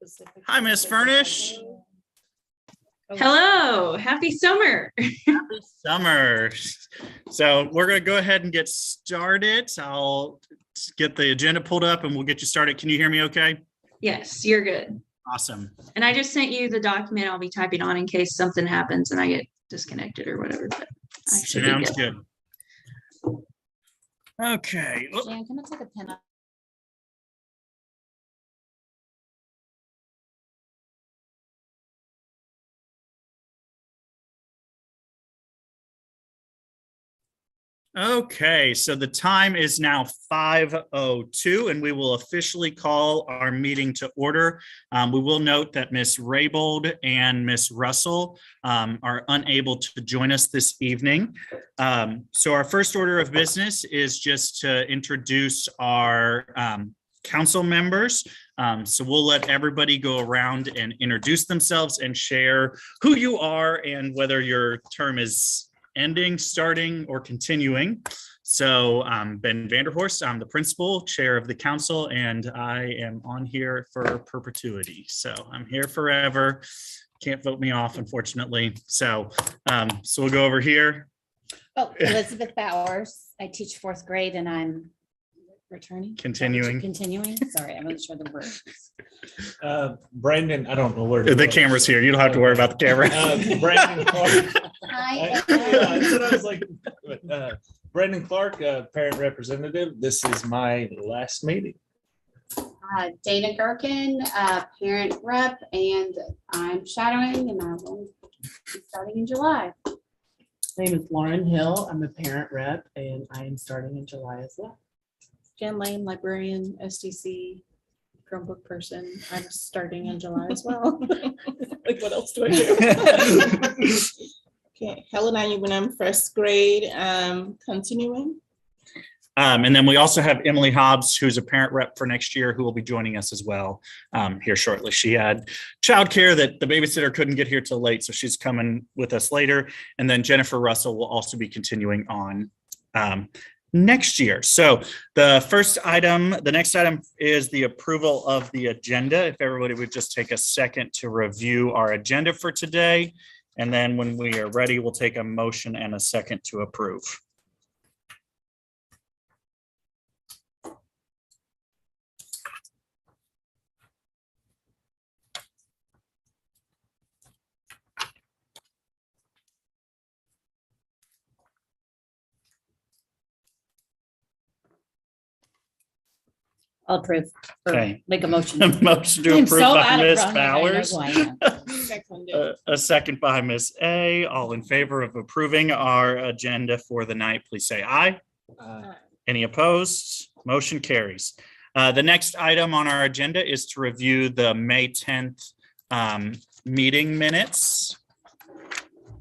specific. Hi, Miss Furnish. Hello, happy summer. Happy summer. So we're going to go ahead and get started. I'll get the agenda pulled up and we'll get you started. Can you hear me okay? Yes, you're good. Awesome. And I just sent you the document I'll be typing on in case something happens and I get disconnected or whatever. But I should be Sounds good. good. Okay. Jan, can I take a pen up? Okay, so the time is now 5:02 and we will officially call our meeting to order. We will note that Miss Raybold and Miss Russell are unable to join us this evening. So our first order of business is just to introduce our council members. So we'll let everybody go around and introduce themselves and share who you are and whether your term is ending, starting, or continuing. So Ben Vanderhorst, I'm the principal, chair of the council, and I am on here for perpetuity. So I'm here forever. Can't vote me off, unfortunately. So we'll go over here. Oh, Elizabeth Bowers. I teach fourth grade and I'm returning. Continuing. Continuing. Sorry, I wasn't sure the word. Brandon, I don't know where The camera's here. You don't have to worry about the camera. Brandon Clark. Hi. That's what I was like. Brandon Clark, parent representative. This is my last meeting. Dana Gherkin, parent rep, and I'm shadowing and I will be starting in July. My name is Lauren Hill. I'm a parent rep and I am starting in July as well. Jen Lane, librarian, SDC, Chromebook person. I'm starting in July as well. Like, what else do I do? Okay, Helen, when I'm first grade, continuing. And then we also have Emily Hobbs, who's a parent rep for next year, who will be joining us as well here shortly. She had childcare that the babysitter couldn't get here till late, so she's coming with us later. And then Jennifer Russell will also be continuing on next year. So the next item is the approval of the agenda. If everybody would just take a second to review our agenda for today. And then when we are ready, we'll take a motion and a second to approve. I'll approve. Or Okay. Make a motion. A motion to I'm approve so by bad at Ms. running, I know Bowers. who I am. Seconded. A second by Ms. A. All in favor of approving our agenda for the night, please say aye. Any opposed? Motion carries. The next item on our agenda is to review the May 10th meeting minutes.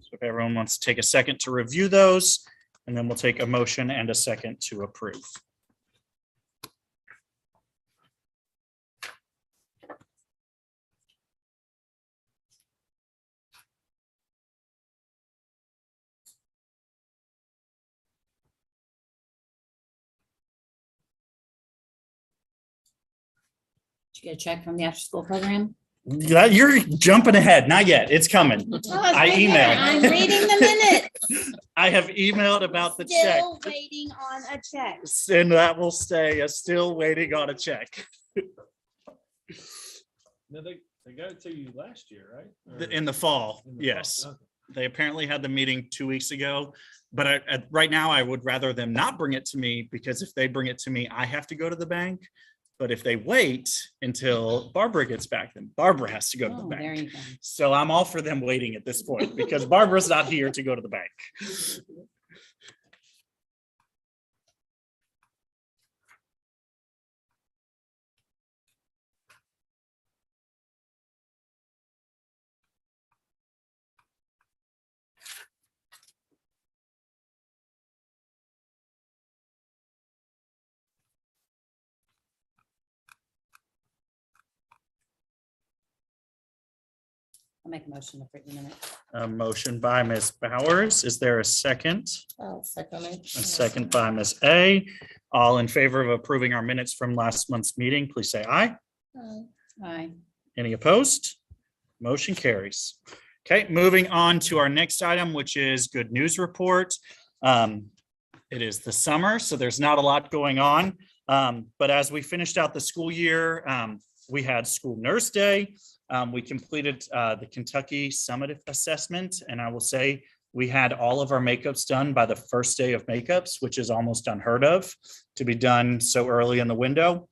So if everyone wants to take a second to review those, and then we'll take a motion and a second to approve. Did you get a check from the after school program? You're jumping ahead. Not yet. It's coming. I emailed. I'm reading the minutes. I have emailed about the check, Still waiting on a check. and that will stay still waiting on a check. No, they got it to you last year, right? Or In the fall, in the fall? yes. Okay. They apparently had the meeting 2 weeks ago, but right now I would rather them not bring it to me, because if they bring it to me, I have to go to the bank. But if they wait until Barbara gets back, then Barbara has to go to the Oh, there bank. you go. So I'm all for them waiting at this point, because Barbara's not here to go to the bank. I'll make a motion to approve the minutes. A motion by Ms. Bowers. Is there a second? I'll second it. A second by Ms. A. All in favor of approving our minutes from last month's meeting, please say aye. Aye. Any opposed? Motion carries. Okay, moving on to our next item, which is good news report. It is the summer, so there's not a lot going on. But as we finished out the school year, we had School Nurse Day. We completed the Kentucky Summit Assessment, and I will say we had all of our makeups done by the first day of makeups, which is almost unheard of to be done so early in the window.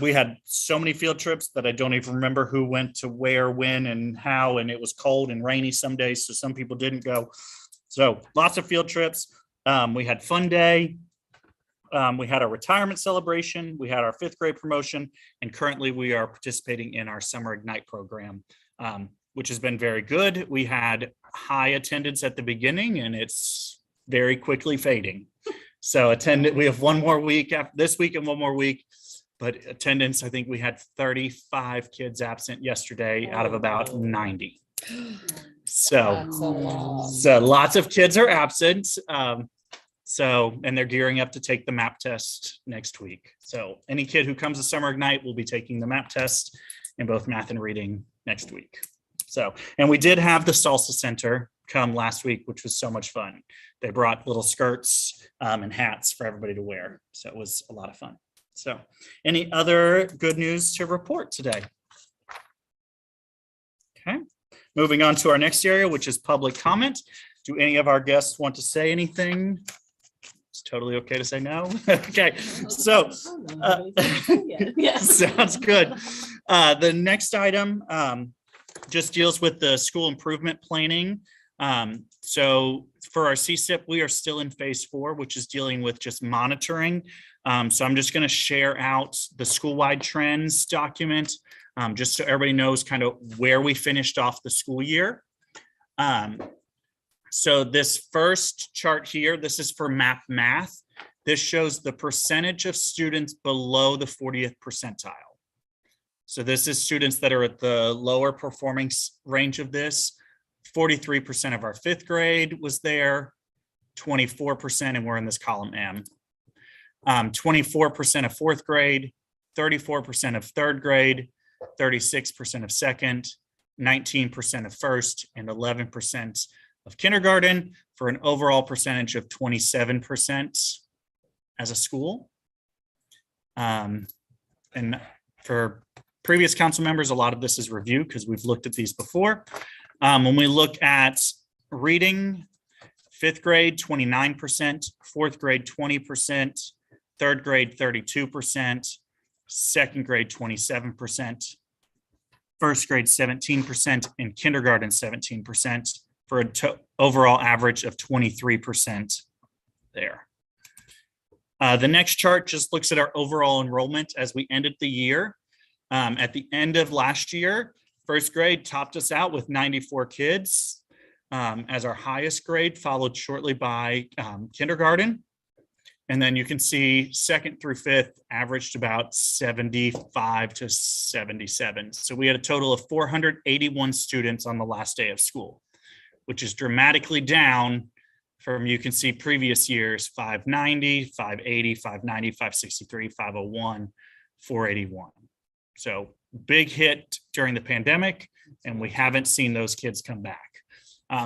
We had so many field trips that I don't even remember who went to where, when, and how, and it was cold and rainy some days, so some people didn't go. So lots of field trips. We had Fun Day. We had our retirement celebration. We had our 5th grade promotion, and currently we are participating in our Summer Ignite program, which has been very good. We had high attendance at the beginning, and it's very quickly fading. So we have one more week after this week and one more week, but attendance, I think we had 35 kids absent yesterday out of about 90. So lots of kids are absent. And they're gearing up to take the MAP test next week. So any kid who comes to Summer Ignite will be taking the MAP test in both math and reading next week. So, and we did have the Salsa Center come last week, which was so much fun. They brought little skirts and hats for everybody to wear. So it was a lot of fun. So any other good news to report today? Okay, moving on to our next area, which is public comment. Do any of our guests want to say anything? It's totally okay to say no. Okay, so sounds good. The next item just deals with the school improvement planning. So for our CSIP, we are still in phase 4, which is dealing with just monitoring. So I'm just going to share out the school-wide trends document, just so everybody knows kind of where we finished off the school year. So this first chart here, this is for math. This shows the percentage of students below the 40th percentile. So this is students that are at the lower performing range of this. 43% of our 5th grade was there, 24%, and we're in this column M. 24% of 4th grade, 34% of 3rd grade, 36% of 2nd, 19% of 1st, and 11% of kindergarten, for an overall percentage of 27% as a school. And for previous council members, a lot of this is review because we've looked at these before. When we look at reading, 5th grade, 29%, 4th grade, 20%, 3rd grade, 32%, 2nd grade, 27%, 1st grade, 17%, and kindergarten, 17%, for an overall average of 23% there. The next chart just looks at our overall enrollment as we ended the year. At the end of last year, 1st grade topped us out with 94 kids as our highest grade, followed shortly by kindergarten. And then you can see 2nd through 5th averaged about 75 to 77. So we had a total of 481 students on the last day of school, which is dramatically down from, you can see previous years, 590, 580, 590, 563, 501, 481. So big hit during the pandemic, and we haven't seen those kids come back.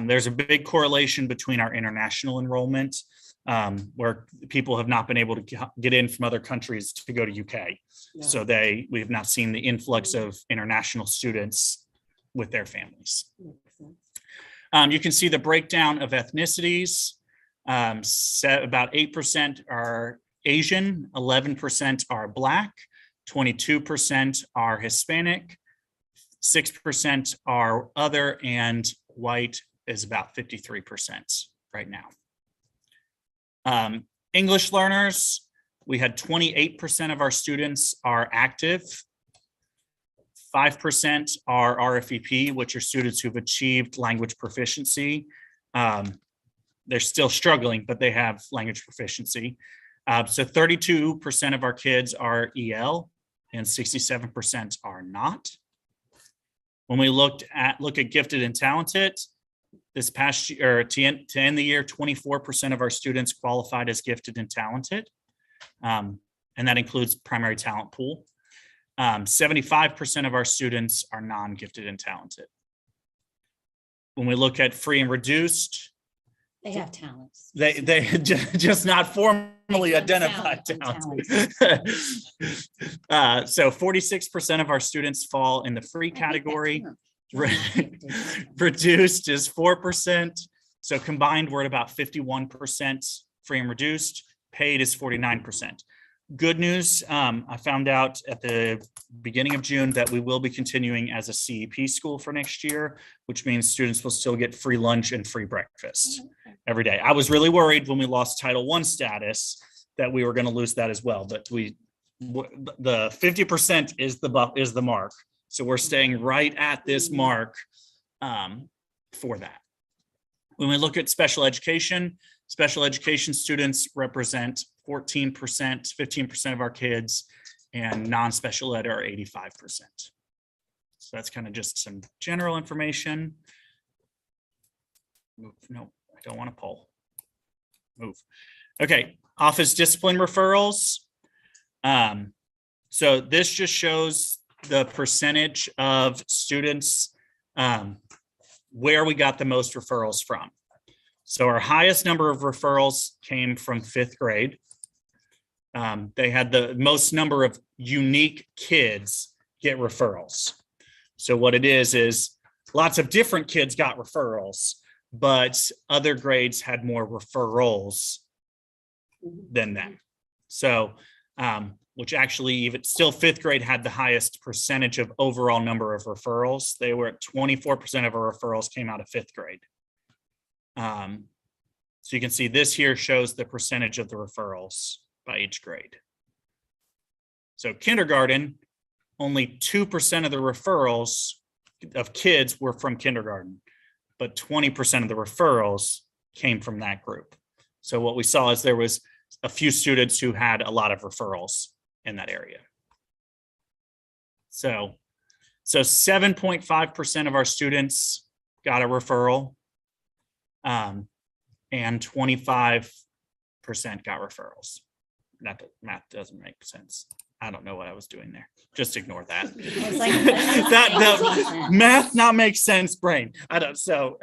There's a big correlation between our international enrollment, where people have not been able to get in from other countries to go to UK. Yeah. So we have not seen the influx of international students with their families. You can see the breakdown of ethnicities. About 8% are Asian, 11% are Black, 22% are Hispanic, 6% are other, and white is about 53% right now. English learners, we had 28% of our students are active. 5% are RFEP, which are students who've achieved language proficiency. They're still struggling, but they have language proficiency. So 32% of our kids are EL and 67% are not. When we look at gifted and talented, this past year, to end the year, 24% of our students qualified as gifted and talented. And that includes primary talent pool. 75% of our students are non-gifted and talented. When we look at free and reduced, They have talents. they just not formally Makes them identified sound talents. So 46% of our students fall in the free category. Reduced is 4%. So combined, we're at about 51% free and reduced. Paid is 49%. Good news, I found out at the beginning of June that we will be continuing as a CEP school for next year, which means students will still get free lunch and free breakfast every day. I was really worried when we lost Title I status that we were going to lose that as well, but the 50% is the mark. So we're staying right at this mark for that. When we look at special education students represent 14%, 15% of our kids, and non-special ed are 85%. So that's kind of just some general information. Move. No, I don't want to poll. Move. Okay, office discipline referrals. So this just shows the percentage of students where we got the most referrals from. So our highest number of referrals came from 5th grade. They had the most number of unique kids get referrals. So what it is lots of different kids got referrals, but other grades had more referrals than them. So, which actually even still 5th grade had the highest percentage of overall number of referrals. They were at 24% of our referrals came out of 5th grade. So you can see this here shows the percentage of the referrals by each grade. So kindergarten, only 2% of the referrals of kids were from kindergarten, but 20% of the referrals came from that group. So what we saw is there was a few students who had a lot of referrals in that area. So 7.5% of our students got a referral, and 25% got referrals. That math doesn't make sense. I don't know what I was doing there. Just ignore that. That math not make sense brain. I don't. So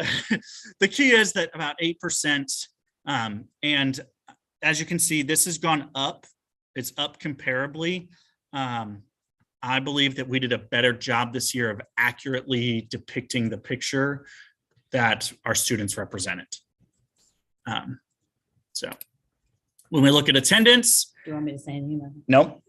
the key is that about 8%, and as you can see, this has gone up. It's up comparably. I believe that we did a better job this year of accurately depicting the picture that our students represented. So when we look at attendance, Do you want me to say anything? nope.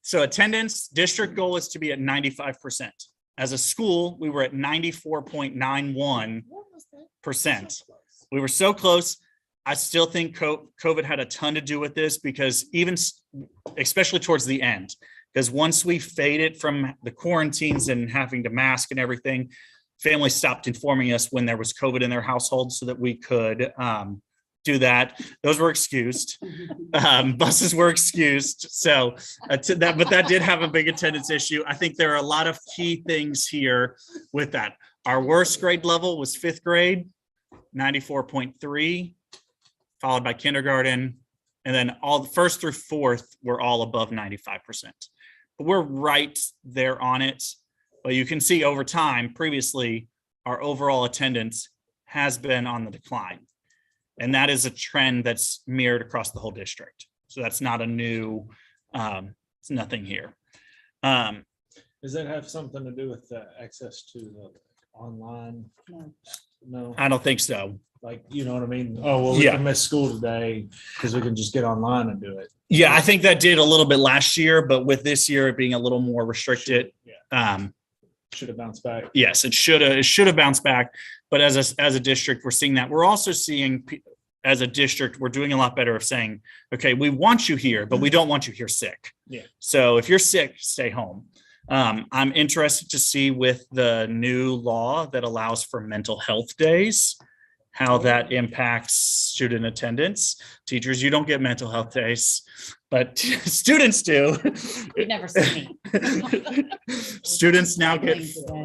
So attendance, district goal is to be at 95%. As a school, we were at 94.91%. We were so close. I still think COVID had a ton to do with this, because especially towards the end, because once we faded from the quarantines and having to mask and everything, families stopped informing us when there was COVID in their household so that we could do that. Those were excused. Buses were excused. So but that did have a big attendance issue. I think there are a lot of key things here with that. Our worst grade level was 5th grade, 94.3, followed by kindergarten. And then all the 1st through 4th were all above 95%. But we're right there on it. But you can see over time, previously, our overall attendance has been on the decline. And that is a trend that's mirrored across the whole district. So that's not a new, it's nothing here. Does that have something to do with the access to the online? No, I don't think so. like, you know what I mean? Oh, well, we Yeah. can miss school today because we can just get online and do it. Yeah, I think that did a little bit last year, but with this year it being a little more restricted, Yeah, should have bounced back. yes, it should have bounced back. But as a district, we're seeing that. We're also seeing, as a district, we're doing a lot better of saying, okay, we want you here, but we don't want you here sick. Yeah. So if you're sick, stay home. I'm interested to see with the new law that allows for mental health days, how that impacts student attendance. Teachers, you don't get mental health days, but students do. You've never seen me. Students now get,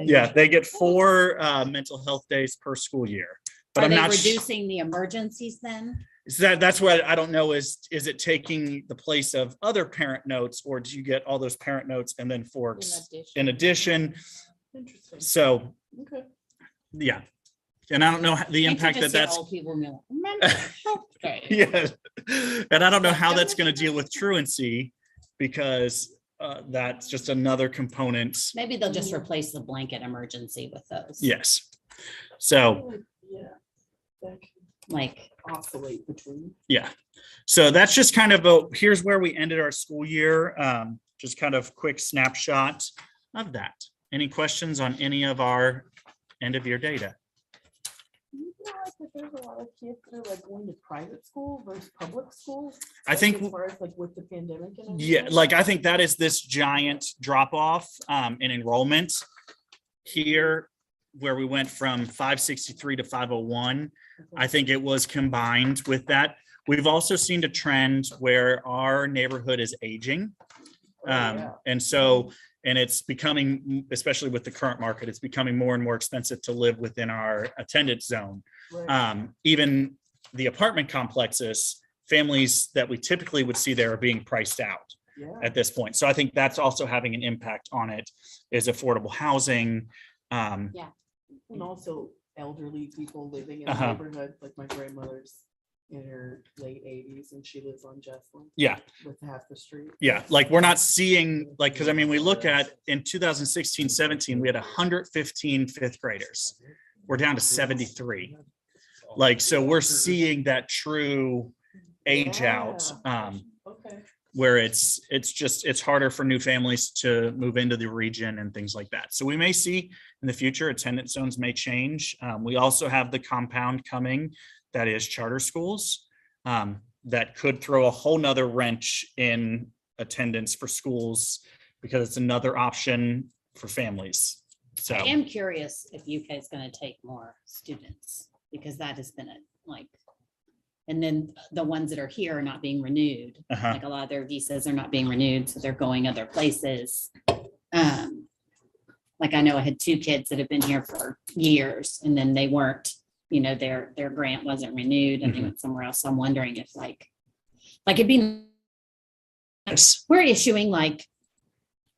yeah, they get 4 mental health days per school year. But Are I'm they not. reducing the emergencies then? That's what I don't know is it taking the place of other parent notes, or do you get all those parent notes and then forks in addition? Interesting. So, Okay. yeah. And I don't know the Can't you impact that just get that's, old people and be like, "Remember health day?" yeah. And I don't know how that's going to deal with truancy because that's just another component. Maybe they'll just replace the blanket emergency with those. Yes. So, Yeah. That can Like, oscillate between. yeah. So that's just kind of here's where we ended our school year. Just kind of quick snapshot of that. Any questions on any of our end of year data? Do you feel like that there's a lot of kids that are like going to private school versus public school? I think- As far as like with the pandemic and Yeah, everything? like I think that is this giant drop off in enrollment here where we went from 563 to 501. I think it was combined with that. We've also seen a trend where our neighborhood is aging. Yeah. And so, and it's becoming, especially with the current market, it's becoming more and more expensive to live within our attendance zone. Right. Even the apartment complexes, families that we typically would see there are being priced out Yeah. at this point. So I think that's also having an impact on it, is affordable housing. And also elderly people living in the Uh-huh. neighborhood, like my grandmother's in her late 80s and she lives on Jesslyn Yeah, with half the street. yeah. Like we're not seeing, like, because I mean, we look at in 2016, 17, we had 115 fifth graders. We're down to 73. Like, so we're seeing that true age out. Okay. Where it's harder for new families to move into the region and things like that. So we may see in the future attendance zones may change. We also have the compound coming that is charter schools that could throw a whole nother wrench in attendance for schools because it's another option for families. So I am curious if UK is going to take more students because that has been and then the ones that are here are not being renewed. uh-huh. Like a lot of their visas are not being renewed, so they're going other places. Like I know I had 2 kids that have been here for years and then they weren't, their grant wasn't renewed and they went somewhere else. So I'm wondering if it'd be, we're issuing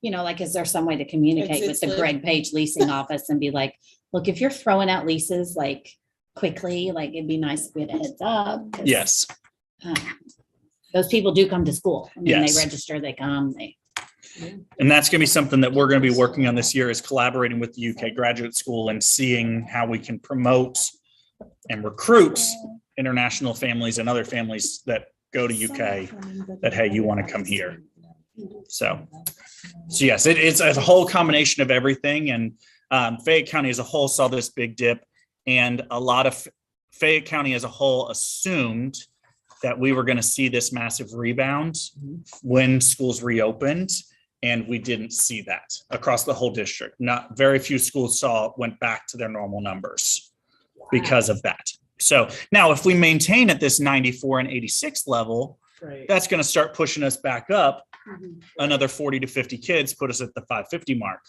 is there some way to communicate with the Exit Greg Page leasing office and be like, look, if you're throwing out leases quickly, it'd be nice if we had a heads up. 'cause, Yes. Those people do come to school. I mean, Yes. they register, they come, And that's going to be something that we're going to be working on this year, is collaborating with the UK graduate school and seeing how we can promote and recruit international families and other families that go to UK that, hey, you want to come here. So yes, it's a whole combination of everything. And Fayette County as a whole saw this big dip, and a lot of Fayette County as a whole assumed that we were going to see this massive rebound when schools reopened. And we didn't see that across the whole district. Not very few schools went back to their normal numbers because of that. So now if we maintain at this 94 and 86 level, Right. that's going to start pushing us back up Mhm. another 40 to 50 kids, put us at the 550 mark.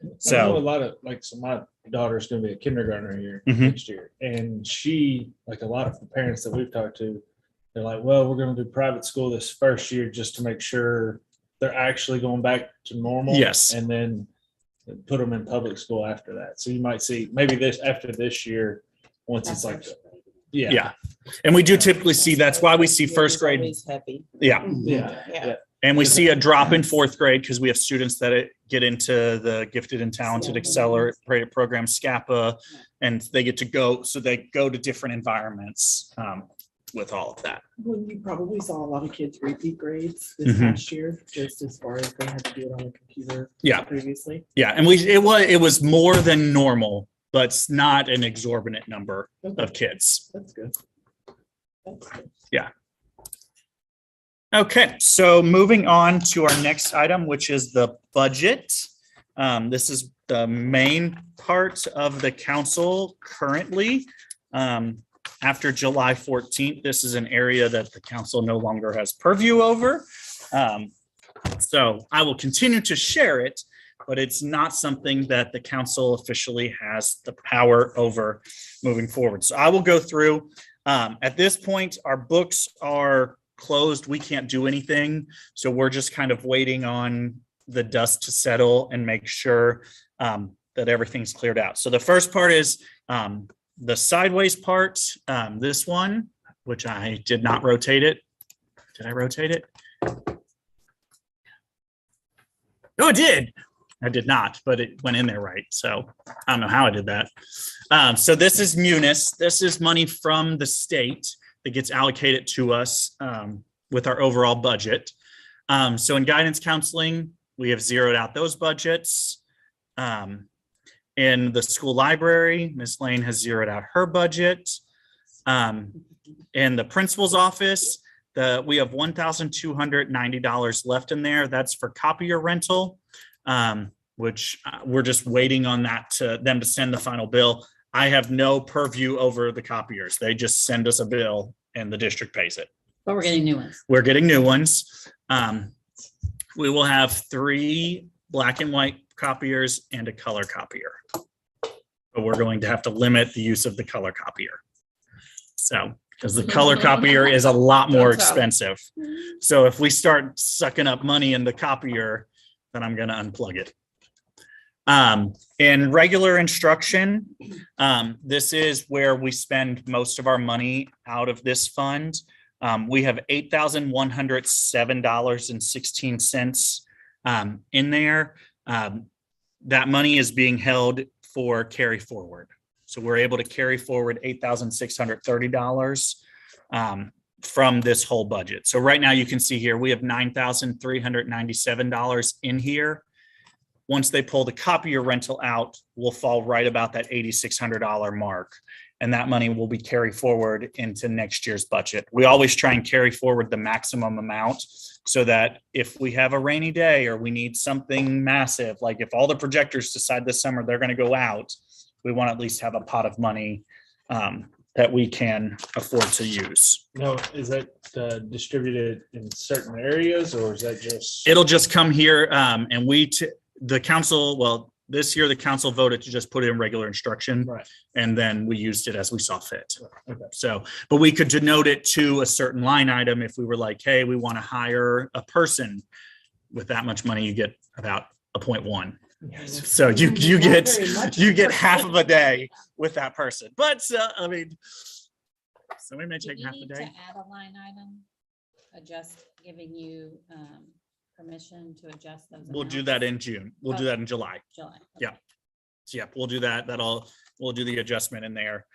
I know a So, lot of so my daughter's going to be a kindergartner here Mhm. next year, and she, like a lot of the parents that we've talked to, they're like, well, we're going to do private school this first year just to make sure they're actually going back to normal. Yes. And then put them in public school after that. So you might see maybe after this year, once it's like, yeah. And we do typically see, that's why we see first grade. Always happy. Yeah. Yeah. And we see a drop in fourth grade because we have students that get into the gifted and talented accelerated program, SCAPA, and they get to go. So they go to different environments with all of that. Well, you probably saw a lot of kids repeat grades this Mhm. past year, just as far as they had to do it on the computer. Yeah. Previously. Yeah. And it was more than normal, but it's not an exorbitant number of kids. That's good. That's good. Okay, so moving on to our next item, which is the budget. This is the main part of the council currently. After July 14th, this is an area that the council no longer has purview over. So I will continue to share it, but it's not something that the council officially has the power over moving forward. So I will go through. At this point, our books are closed. We can't do anything. So we're just kind of waiting on the dust to settle and make sure that everything's cleared out. So the first part is the sideways part, this one, which I did not rotate it. Did I rotate it? No, it did. I did not, but it went in there right. So I don't know how I did that. So this is Munis. This is money from the state that gets allocated to us with our overall budget. So in guidance counseling, we have zeroed out those budgets. In the school library, Ms. Lane has zeroed out her budget. In the principal's office, we have $1,290 left in there. That's for copier rental, which we're just waiting on that them to send the final bill. I have no purview over the copiers. They just send us a bill and the district pays it. But we're getting new ones. We're getting new ones. We will have 3 black and white copiers and a color copier. But we're going to have to limit the use of the color copier. So, because the color copier is a lot more expensive. So if we start sucking up money in the copier, then I'm going to unplug it. In regular instruction, this is where we spend most of our money out of this fund. We have $8,107.16 in there. That money is being held for carry forward. So we're able to carry forward $8,630 from this whole budget. So right now you can see here, we have $9,397 in here. Once they pull the copier rental out, we'll fall right about that $8,600 mark. And that money will be carried forward into next year's budget. We always try and carry forward the maximum amount so that if we have a rainy day or we need something massive, like if all the projectors decide this summer they're going to go out, we want to at least have a pot of money that we can afford to use. No, is that distributed in certain areas or is that just? It'll just come here and the council, well, this year the council voted to just put it in regular instruction. Right. And then we used it as we saw fit. Okay. So, but we could denote it to a certain line item if we were like, hey, we want to hire a person. With that much money, you get about a 0.1. Yes. So you get half of a day with that person. But I mean, so we may Do take you half a need day. to add a line item, adjust, giving you permission to adjust those? We'll do amounts? that in June. We'll do that in July. July. Yeah. So yeah, we'll do that. We'll do the adjustment in there.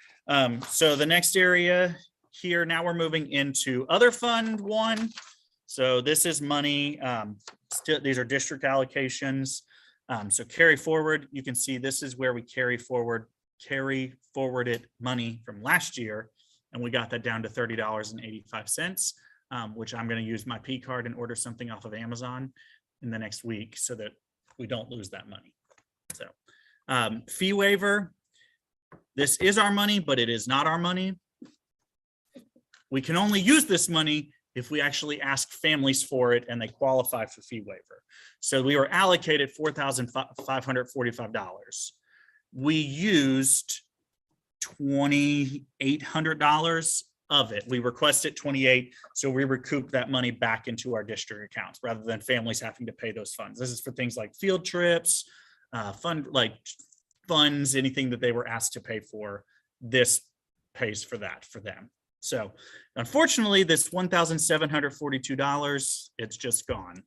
So the next area here, now we're moving into other fund 1. So this is money. These are district allocations. So carry forward, you can see this is where we carry forwarded money from last year. And we got that down to $30.85, which I'm going to use my P card and order something off of Amazon in the next week so that we don't lose that money. So fee waiver, this is our money, but it is not our money. We can only use this money if we actually ask families for it and they qualify for fee waiver. So we were allocated $4,545. We used $2,800 of it. We requested 28, so we recoup that money back into our district accounts rather than families having to pay those funds. This is for things like field trips, funds, anything that they were asked to pay for. This pays for that for them. So unfortunately, this $1,742, it's just gone.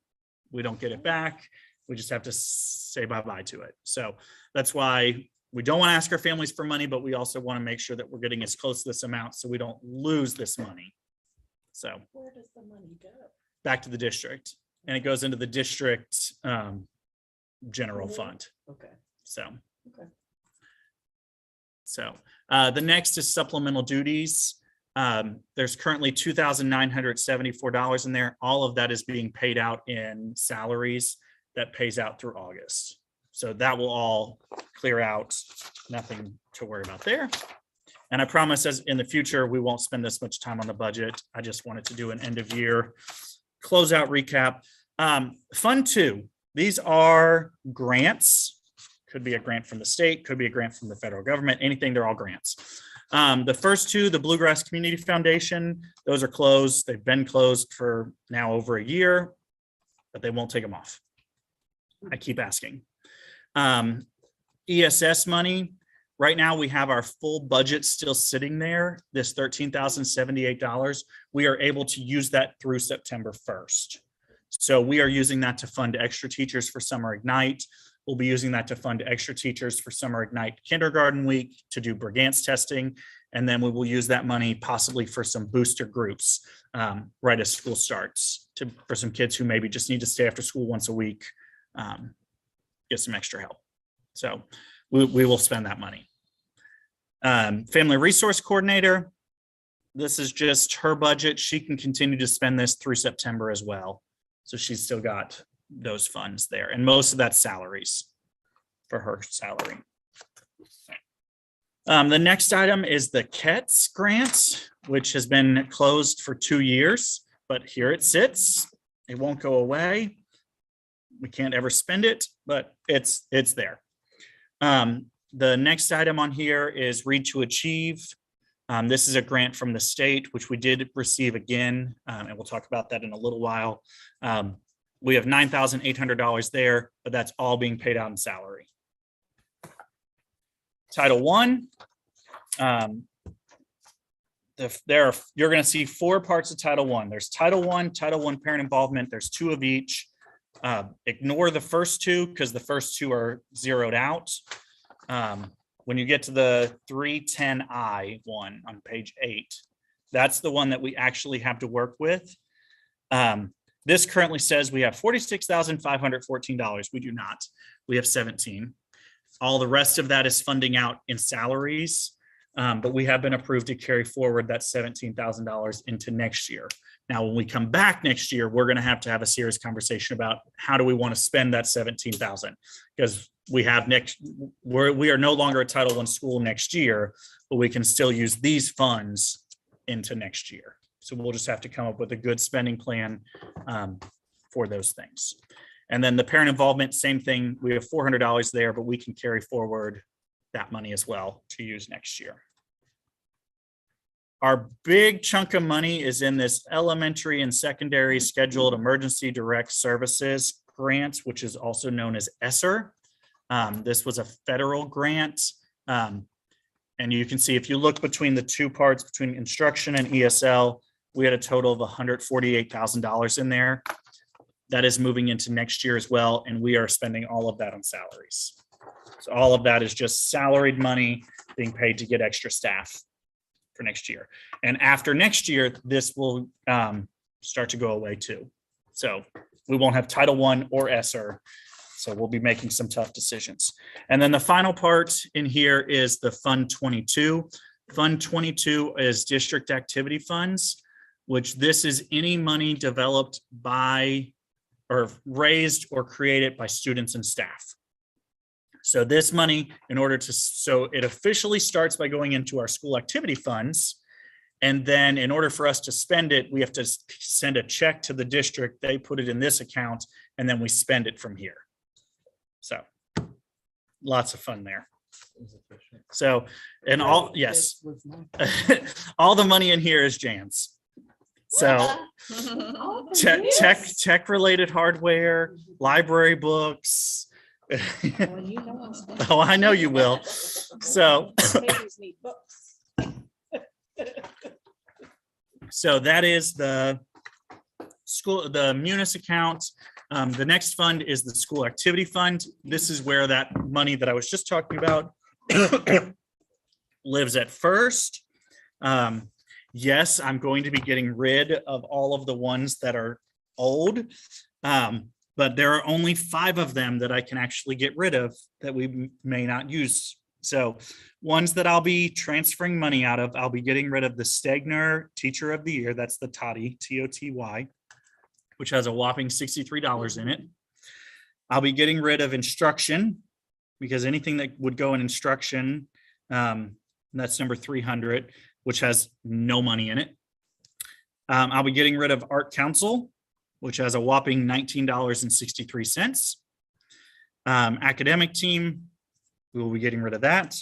We don't get it back. We just have to say bye-bye to it. So that's why we don't want to ask our families for money, but we also want to make sure that we're getting as close to this amount so we don't lose this money. So Where does the money go? back to the district, and it goes into the district general fund. Okay. So. Okay. So the next is supplemental duties. There's currently $2,974 in there. All of that is being paid out in salaries that pays out through August. So that will all clear out, nothing to worry about there. And I promise as in the future, we won't spend this much time on the budget. I just wanted to do an end of year closeout recap. Fund 2, These are grants. Could be a grant from the state, could be a grant from the federal government, anything, they're all grants. The first two, the Bluegrass Community Foundation, those are closed. They've been closed for now over a year, but they won't take them off. I keep asking. ESS money, right now we have our full budget still sitting there, this $13,078. We are able to use that through September 1st. So we are using that to fund extra teachers for Summer Ignite. We'll be using that to fund extra teachers for Summer Ignite Kindergarten Week to do Brigance testing. And then we will use that money possibly for some booster groups right as school starts for some kids who maybe just need to stay after school once a week, get some extra help. So we will spend that money. Family Resource Coordinator, this is just her budget. She can continue to spend this through September as well. So she's still got those funds there, and most of that's salaries for her salary. The next item is the KETS grant, which has been closed for 2 years, but here it sits. It won't go away. We can't ever spend it, but it's there. The next item on here is Read to Achieve. This is a grant from the state, which we did receive again, and we'll talk about that in a little while. We have $9,800 there, but that's all being paid out in salary. Title I, you're going to see 4 parts of Title I. There's Title I parent involvement. There's 2 of each. Ignore the first 2 because the first 2 are zeroed out. When you get to the 310I one on page 8, that's the one that we actually have to work with. This currently says we have $46,514. We do not. We have 17. All the rest of that is funding out in salaries, but we have been approved to carry forward that $17,000 into next year. Now, when we come back next year, we're going to have a serious conversation about how do we want to spend that $17,000, because we are no longer a Title I school next year, but we can still use these funds into next year. So we'll just have to come up with a good spending plan for those things. And then the parent involvement, same thing. We have $400 there, but we can carry forward that money as well to use next year. Our big chunk of money is in this elementary and secondary scheduled emergency direct services grant, which is also known as ESSER. This was a federal grant. And you can see if you look between the 2 parts, between instruction and ESL, we had a total of $148,000 in there. That is moving into next year as well, and we are spending all of that on salaries. So all of that is just salaried money being paid to get extra staff for next year. And after next year, this will start to go away too. So we won't have Title I or ESSER. So we'll be making some tough decisions. And then the final part in here is the Fund 22. Fund 22 is district activity funds, which this is any money developed by or raised or created by students and staff. So this money, so it officially starts by going into our school activity funds. And then in order for us to spend it, we have to send a check to the district. They put it in this account, and then we spend it from here. So lots of fun there. So, and all, yes, all the money in here is Jan's. So tech related hardware, library books. Oh, I know you will. So so that is the Munis account. The next fund is the school activity fund. This is where that money that I was just talking about lives at first. Yes, I'm going to be getting rid of all of the ones that are old, but there are only 5 of them that I can actually get rid of that we may not use. So ones that I'll be transferring money out of, I'll be getting rid of the Stegner Teacher of the Year. That's the TOTY, T-O-T-Y, which has a whopping $63 in it. I'll be getting rid of instruction, because anything that would go in instruction, that's number 300, which has no money in it. I'll be getting rid of Art Council, which has a whopping $19.63. Academic team, we will be getting rid of that.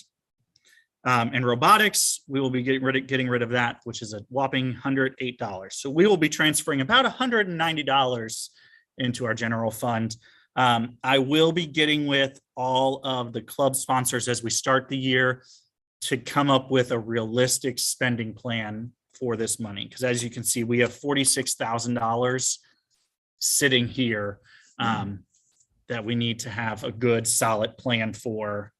And robotics, we will be getting rid of that, which is a whopping $108. So we will be transferring about $190 into our general fund. I will be getting with all of the club sponsors as we start the year to come up with a realistic spending plan for this money. Because as you can see, we have $46,000 sitting here that we need to have a good solid plan for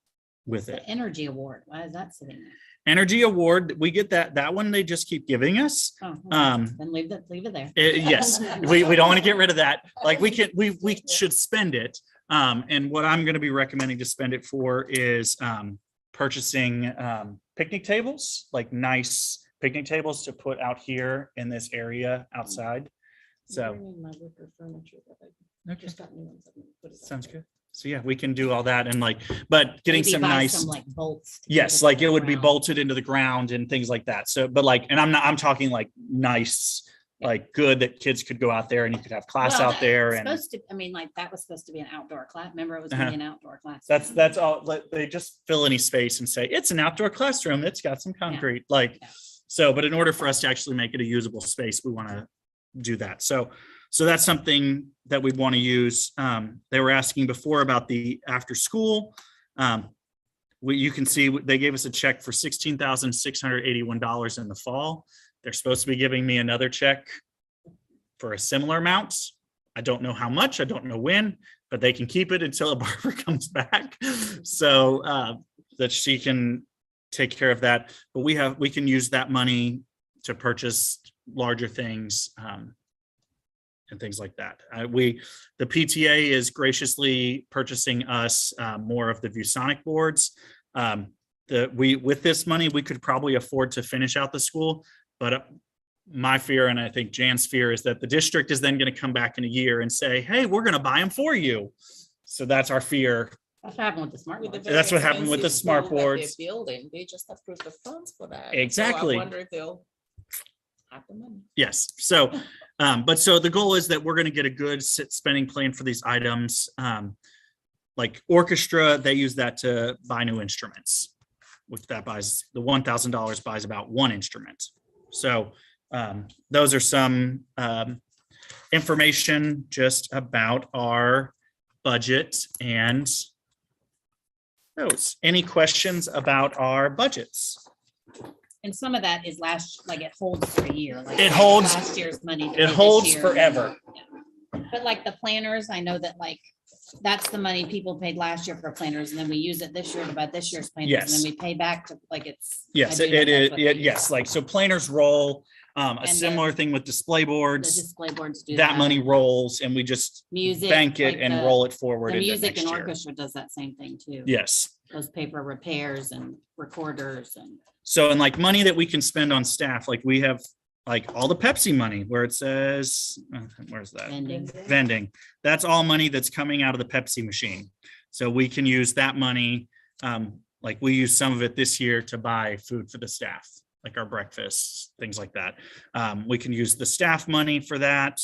with it. The energy award, why is that sitting there? Energy award, we get that one they just keep giving us. Oh, Then leave it there. Yes, we don't want to get rid of that. Like we should spend it. And what I'm going to be recommending to spend it for is purchasing picnic tables, like nice picnic tables to put out here in this area outside. So okay. Sounds good. So yeah, we can do all that and but getting Maybe some buy nice, some, like, bolts. to yes, keep like it would be around. bolted into the ground and things like that. So, but and I'm talking like nice, like good that kids could go out there and you could have class Well, out there. it's And supposed to, I mean, like, that was supposed to be an outdoor class. Remember, it was gonna be an outdoor class. that's all. They just fill any space and say it's an outdoor classroom. It's got some concrete, Yeah. So. But in order for us to actually make it a usable space, we want to do that. So that's something that we want to use. They were asking before about the after school. You can see they gave us a check for $16,681 in the fall. They're supposed to be giving me another check for a similar amount. I don't know how much, I don't know when, but they can keep it until Barbara comes back. So that she can take care of that. But we can use that money to purchase larger things and things like that. The PTA is graciously purchasing us more of the ViewSonic boards. With this money, we could probably afford to finish out the school, but my fear, and I think Jan's fear, is that the district is then going to come back in a year and say, hey, we're going to buy them for you. So that's our fear. That's what happened with the smart With the boards. very That's what happened with the expensive smart school that they're boards. Building, they just approved the funds for that. So Exactly. I wonder if they'll have the money. Yes. So, so the goal is that we're going to get a good spending plan for these items. Like orchestra, they use that to buy new instruments, which that buys the $1,000 buys about one instrument. So those are some information just about our budget and those. Any questions about our budgets? And some of that is it holds for a year. Like It holds- last year's money. to it pay this holds year. forever. Yeah. But like the planners, I know that that's the money people paid last year for planners, and then we use it this year to buy this year's planners, and Yes. then we pay back to it's. Yes, I do know it that's is. what they use. Yes, so planners roll, a And similar thing with display The boards. display boards do That money rolls and we just Music. bank it like and the- roll it forward The into music next and year. orchestra does that same thing too. Yes. Those paper repairs and recorders and. So, and money that we can spend on staff, we have all the Pepsi money where it says, where's that? Vending. That's all money that's coming out of the Pepsi machine. So we can use that money. We use some of it this year to buy food for the staff, like our breakfasts, things like that. We can use the staff money for that.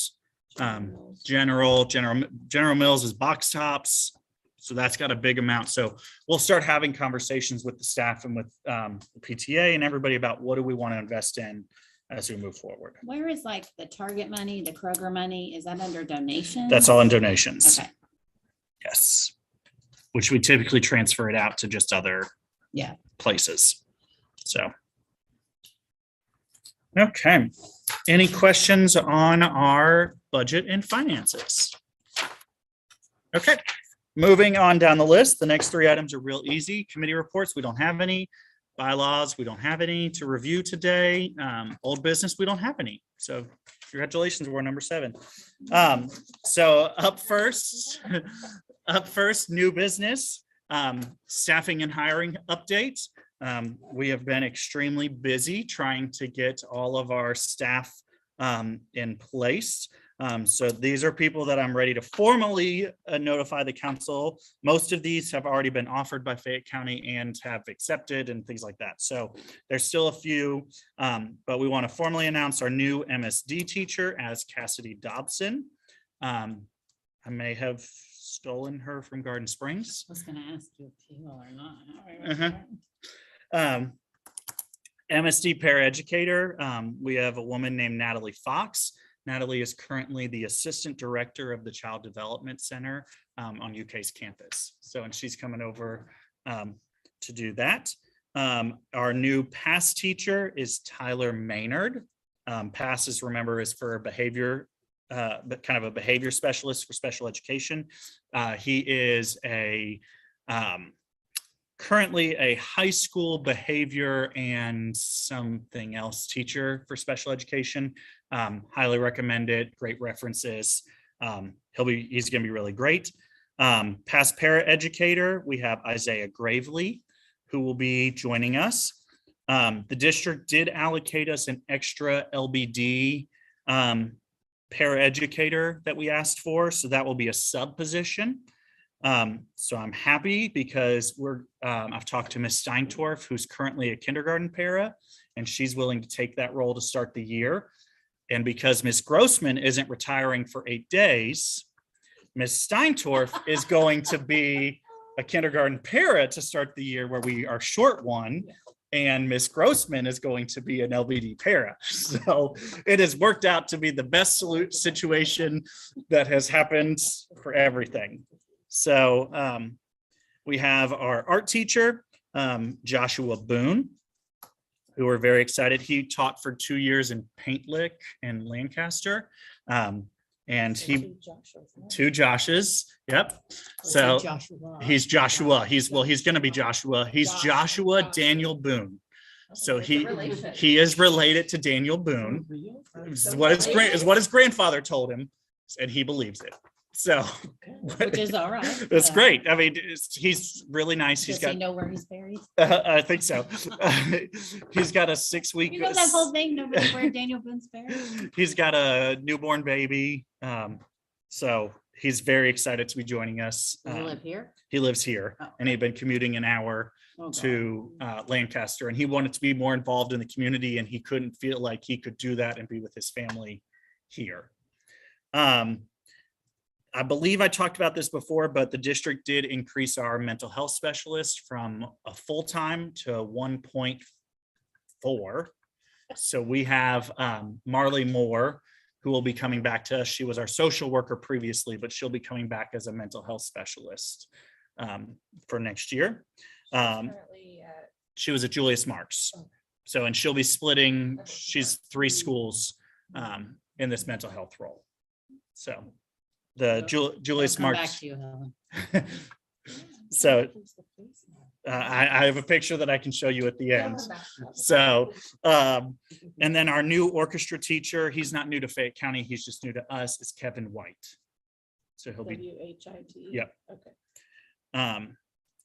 General Mills is box tops. So that's got a big amount. So we'll start having conversations with the staff and with the PTA and everybody about what do we want to invest in as we move forward. Where is the Target money, the Kroger money? Is that under donation? That's all in donations. Okay. Yes. Which we typically transfer it out to just other Yeah. places. So. Okay. Any questions on our budget and finances? Okay. Moving on down the list, the next three items are real easy. Committee reports, we don't have any. Bylaws, we don't have any to review today. Old business, we don't have any. So congratulations, we're number 7. So up first, new business, staffing and hiring update. We have been extremely busy trying to get all of our staff in place. So these are people that I'm ready to formally notify the council. Most of these have already been offered by Fayette County and have accepted and things like that. So there's still a few, but we want to formally announce our new MSD teacher as Cassidy Dobson. I'm I may have stolen her from Garden Springs. I was gonna ask you if you will or not. Uh-huh. MSD paraeducator, we have a woman named Natalie Fox. Natalie is currently the Assistant Director of the Child Development Center on UK's campus. So, and she's coming over to do that. Our new PASS teacher is Tyler Maynard. PASS is, remember, is for behavior, but kind of a behavior specialist for special education. He is currently a high school behavior and something else teacher for special education. Highly recommend it. Great references. He's going to be really great. Past para educator, we have Isaiah Gravely, who will be joining us. The district did allocate us an extra LBD paraeducator that we asked for, so that will be a sub position. So I'm happy because I've talked to Ms. Steintorf, who's currently a kindergarten para, and she's willing to take that role to start the year. And because Ms. Grossman isn't retiring for 8 days, Ms. Steintorf is going to be a kindergarten para to start the year where we are short one. And Ms. Grossman is going to be an LBD para. So it has worked out to be the best situation that has happened for everything. So we have our art teacher, Joshua Boone, who we're very excited. He taught for 2 years in Paint Lick and Lancaster. And he, two Joshes, yep. So he's Joshua. He's going to be Joshua. He's Joshua Daniel Boone. So he is related to Daniel Boone. Is what his grandfather told him, and he believes it. So, Which is all right. That's great. I mean, he's really nice. Does he know where he's buried? I think so. He's got a 6-week. You know that whole thing, nobody where Daniel Boone's buried? He's got a newborn baby. So he's very excited to be joining us. Does he live here? He lives here, Oh. and he'd been commuting an hour to Lancaster, and he wanted to be more involved in the community, and he couldn't feel like he could do that and be with his family here. I believe I talked about this before, but the district did increase our mental health specialist from a full-time to 1.4. So we have Marley Moore, who will be coming back to us. She was our social worker previously, but she'll be coming back as a mental health specialist for next year. She was at Julius Marks. So, and she'll be splitting, she's 3 schools in this mental health role. So the Julius I'll come back Marks. to you, Helen. So I have a picture that I can show you at the end. So, and then our new orchestra teacher, he's not new to Fayette County, he's just new to us, is Kevin White. So he'll be, WHIT. Yep. Okay.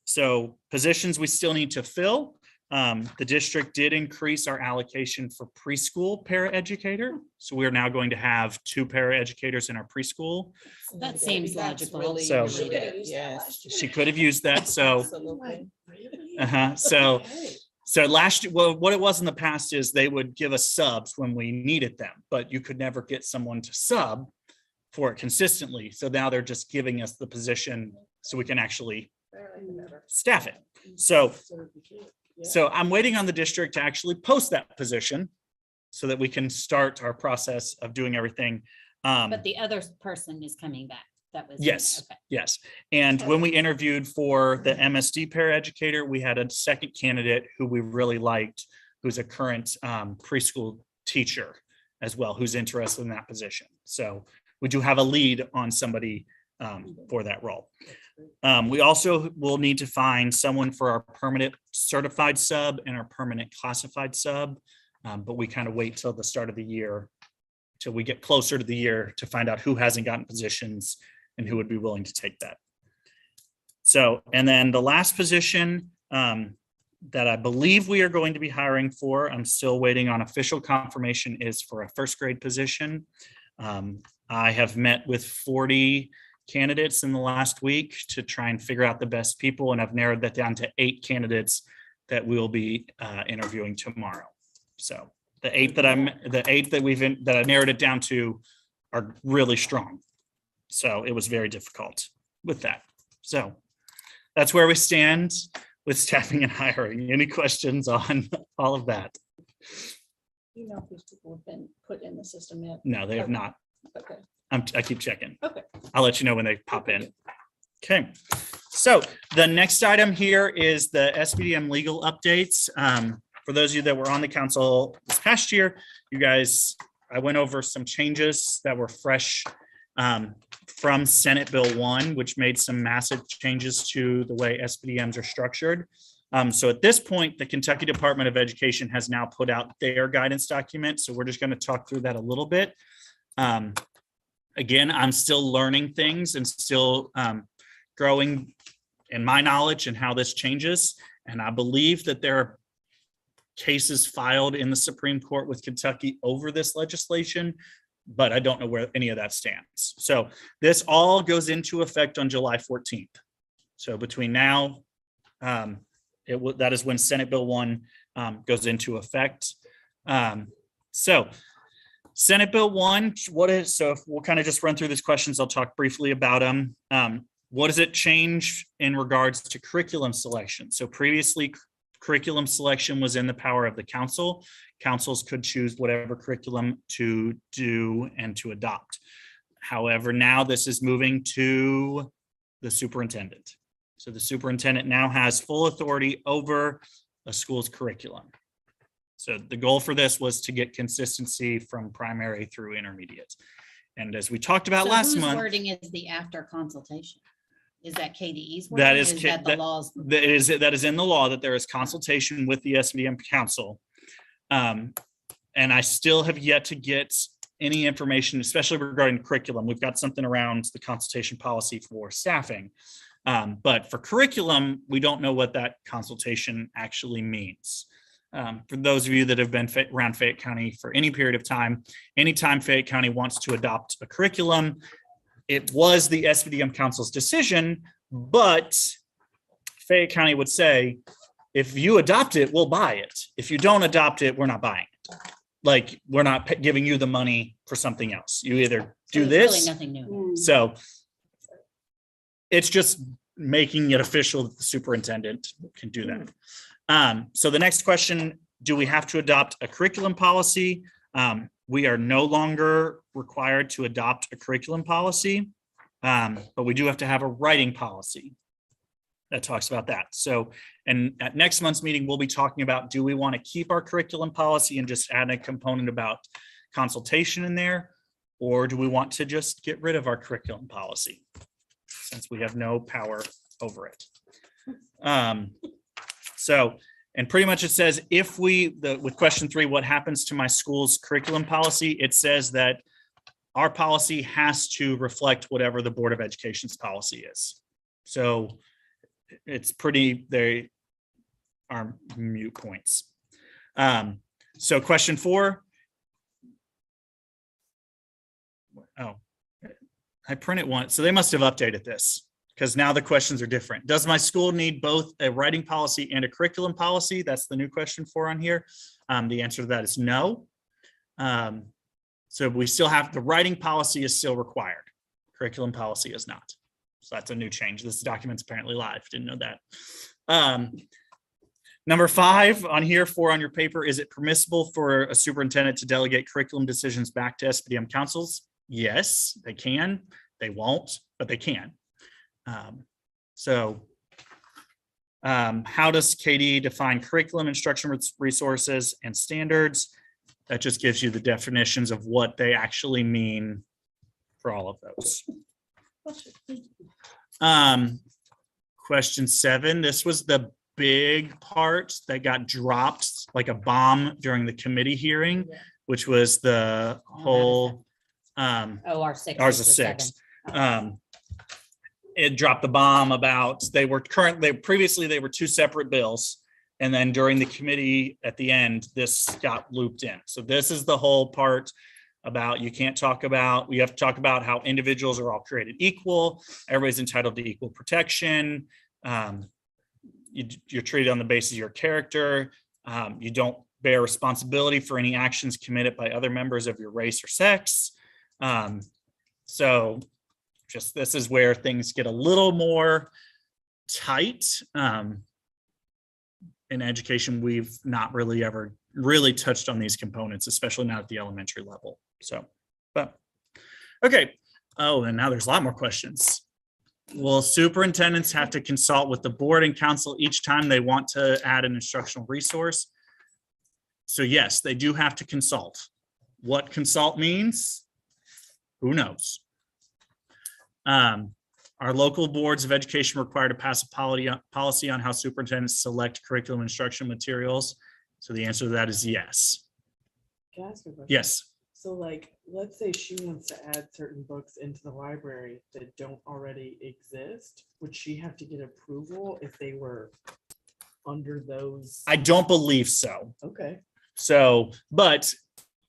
So positions we still need to fill. The district did increase our allocation for preschool paraeducator. So we are now going to have 2 paraeducators in our preschool. That seems logical. So- Yes. She could have used that, so. Absolutely. So last year, well, what it was in the past is they would give us subs when we needed them, but you could never get someone to sub for it consistently. So now they're just giving us the position so we can actually staff it. So I'm waiting on the district to actually post that position so that we can start our process of doing everything. But the other person is coming back. That was. Yes, okay. yes. And when we interviewed for the MSD paraeducator, we had a second candidate who we really liked, who's a current preschool teacher as well, who's interested in that position. So we do have a lead on somebody for that role. We also will need to find someone for our permanent certified sub and our permanent classified sub. But we kind of wait till the start of the year, till we get closer to the year to find out who hasn't gotten positions and who would be willing to take that. So, and then the last position that I believe we are going to be hiring for, I'm still waiting on official confirmation, is for a first grade position. I have met with 40 candidates in the last week to try and figure out the best people, and I've narrowed that down to 8 candidates that we'll be interviewing tomorrow. So the 8 that I narrowed it down to are really strong. So it was very difficult with that. So that's where we stand with staffing and hiring. Any questions on all of that? You know if these people have been put in the system yet? No, they have Okay. not. Okay. I keep checking. Okay. I'll let you know when they pop in. Okay, so the next item here is the SBDM legal updates. For those of you that were on the council this past year, you guys, I went over some changes that were fresh from Senate Bill 1, which made some massive changes to the way SBDMs are structured. So at this point, the Kentucky Department of Education has now put out their guidance document. So we're just going to talk through that a little bit. Again, I'm still learning things and still growing in my knowledge and how this changes. And I believe that there are cases filed in the Supreme Court with Kentucky over this legislation, but I don't know where any of that stands. So this all goes into effect on July 14th. So between now, that is when Senate Bill 1 goes into effect. So Senate Bill 1, what is, so if we'll kind of just run through these questions, I'll talk briefly about them. What does it change in regards to curriculum selection? So previously, curriculum selection was in the power of the council. Councils could choose whatever curriculum to do and to adopt. However, now this is moving to the superintendent. So the superintendent now has full authority over a school's curriculum. So the goal for this was to get consistency from primary through intermediate. And as we talked about So last whose month, wording is the after consultation? Is that KDE's That wording? is Is K- that the laws? that is in the law that there is consultation with the SBDM council. And I still have yet to get any information, especially regarding curriculum. We've got something around the consultation policy for staffing. But for curriculum, we don't know what that consultation actually means. For those of you that have been around Fayette County for any period of time, anytime Fayette County wants to adopt a curriculum, it was the SBDM council's decision, but Fayette County would say, if you adopt it, we'll buy it. If you don't adopt it, we're not buying it. Like, we're not giving you the money for something else. You either So do there's this. really nothing new. So it's just making it official that the superintendent can do that. So the next question, do we have to adopt a curriculum policy? We are no longer required to adopt a curriculum policy, but we do have to have a writing policy that talks about that. So, and at next month's meeting, we'll be talking about, do we want to keep our curriculum policy and just add a component about consultation in there? Or do we want to just get rid of our curriculum policy since we have no power over it? So, and pretty much it says, if with question 3, what happens to my school's curriculum policy? It says that our policy has to reflect whatever the Board of Education's policy is. So it's they are moot points. So question 4. Oh, I printed one. So they must have updated this, because now the questions are different. Does my school need both a writing policy and a curriculum policy? That's the new question 4 on here. The answer to that is no. So we still have, the writing policy is still required. Curriculum policy is not. So that's a new change. This document's apparently live. Didn't know that. Number 5 on here, 4 on your paper, is it permissible for a superintendent to delegate curriculum decisions back to SBDM councils? Yes, they can. They won't, but they can. How does KD define curriculum, instruction resources, and standards? That just gives you the definitions of what they actually mean for all of those. Question 7, this was the big part that got dropped like a bomb during the committee hearing, which was the whole, R6. ours is 6. It dropped the bomb about previously they were 2 separate bills. And then during the committee at the end, this got looped in. So this is the whole part about we have to talk about how individuals are all created equal. Everybody's entitled to equal protection. You're treated on the basis of your character. You don't bear responsibility for any actions committed by other members of your race or sex. So just, this is where things get a little more tight. In education, we've not really ever really touched on these components, especially not at the elementary level. So, but, okay. Oh, and now there's a lot more questions. Will superintendents have to consult with the board and council each time they want to add an instructional resource? So yes, they do have to consult. What consult means, who knows? Are local boards of education required to pass a policy on how superintendents select curriculum instruction materials? So the answer to that is yes. Can I ask a question? Yes. So like, let's say she wants to add certain books into the library that don't already exist. Would she have to get approval if they were under those? I don't believe so. Okay. So, but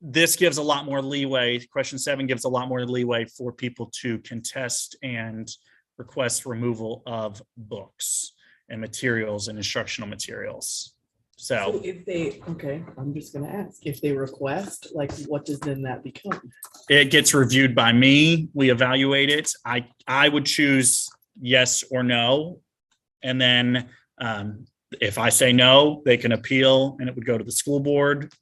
this gives a lot more leeway. Question 7 gives a lot more leeway for people to contest and request removal of books and materials and instructional materials. So So if they, okay, I'm just gonna ask, if they request, like, what does then that become? it gets reviewed by me. We evaluate it. I would choose yes or no. And then if I say no, they can appeal and it would go to the school board.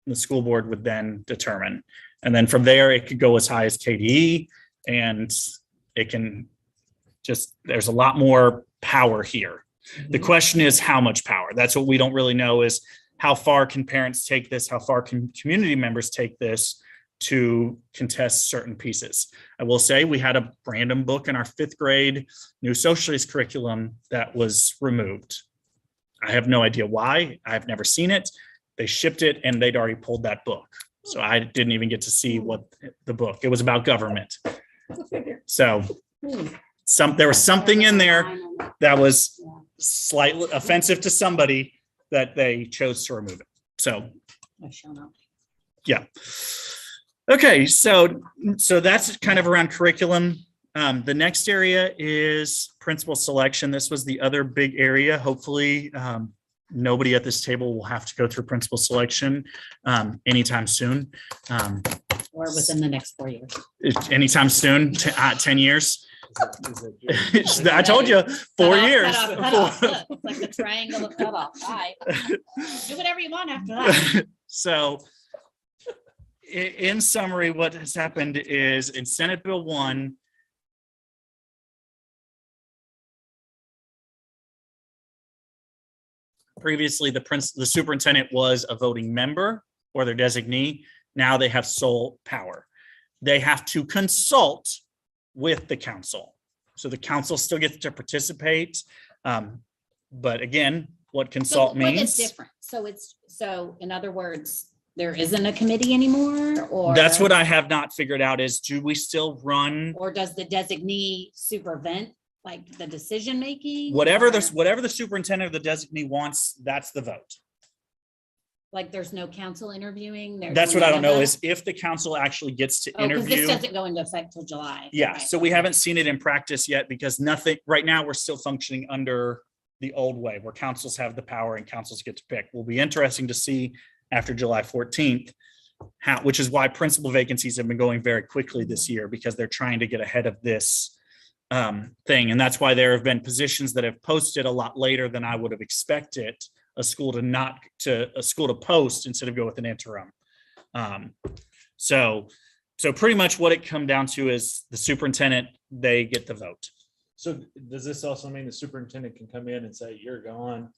The school board would then determine. And then from there, it could go as high as KDE, and it can just, there's a lot more power here. The question is how much power? That's what we don't really know, is how far can parents take this? How far can community members take this to contest certain pieces? I will say we had a random book in our 5th grade new socialist curriculum that was removed. I have no idea why. I've never seen it. They shipped it and they'd already pulled that book. So I didn't even get to see what the book, it was about government. So there was something in there that was slightly offensive to somebody that they chose to remove it. So, I shall not. yeah. Okay, so that's kind of around curriculum. The next area is principal selection. This was the other big area. Hopefully, nobody at this table will have to go through principal selection anytime soon. Or within the next 4 years. Anytime soon, 10 years. I told you, 4 years. Cut off. Look, it's like the triangle of cut off. Bye. Do whatever you want after that. So in summary, what has happened is in Senate Bill 1, previously the superintendent was a voting member or their designee. Now they have sole power. They have to consult with the council. So the council still gets to participate. But again, what consult So what is means. different? So in other words, there isn't a committee anymore, or? That's what I have not figured out, is do we still run Or does the designee supervent like the decision making? whatever or, the superintendent or the designee wants, that's the vote. Like there's no council interviewing? There's That's what I none don't of know, that? is if the council actually gets to Oh, because this interview. doesn't go into effect till July. Yeah, Right. so we haven't seen it in practice yet because nothing, right now, we're still functioning under the old way where councils have the power and councils get to pick. Will be interesting to see after July 14th, which is why principal vacancies have been going very quickly this year, because they're trying to get ahead of this thing. And that's why there have been positions that have posted a lot later than I would have expected a school to post instead of go with an interim. So pretty much what it come down to is the superintendent, they get the vote. So does this also mean the superintendent can come in and say, you're gone?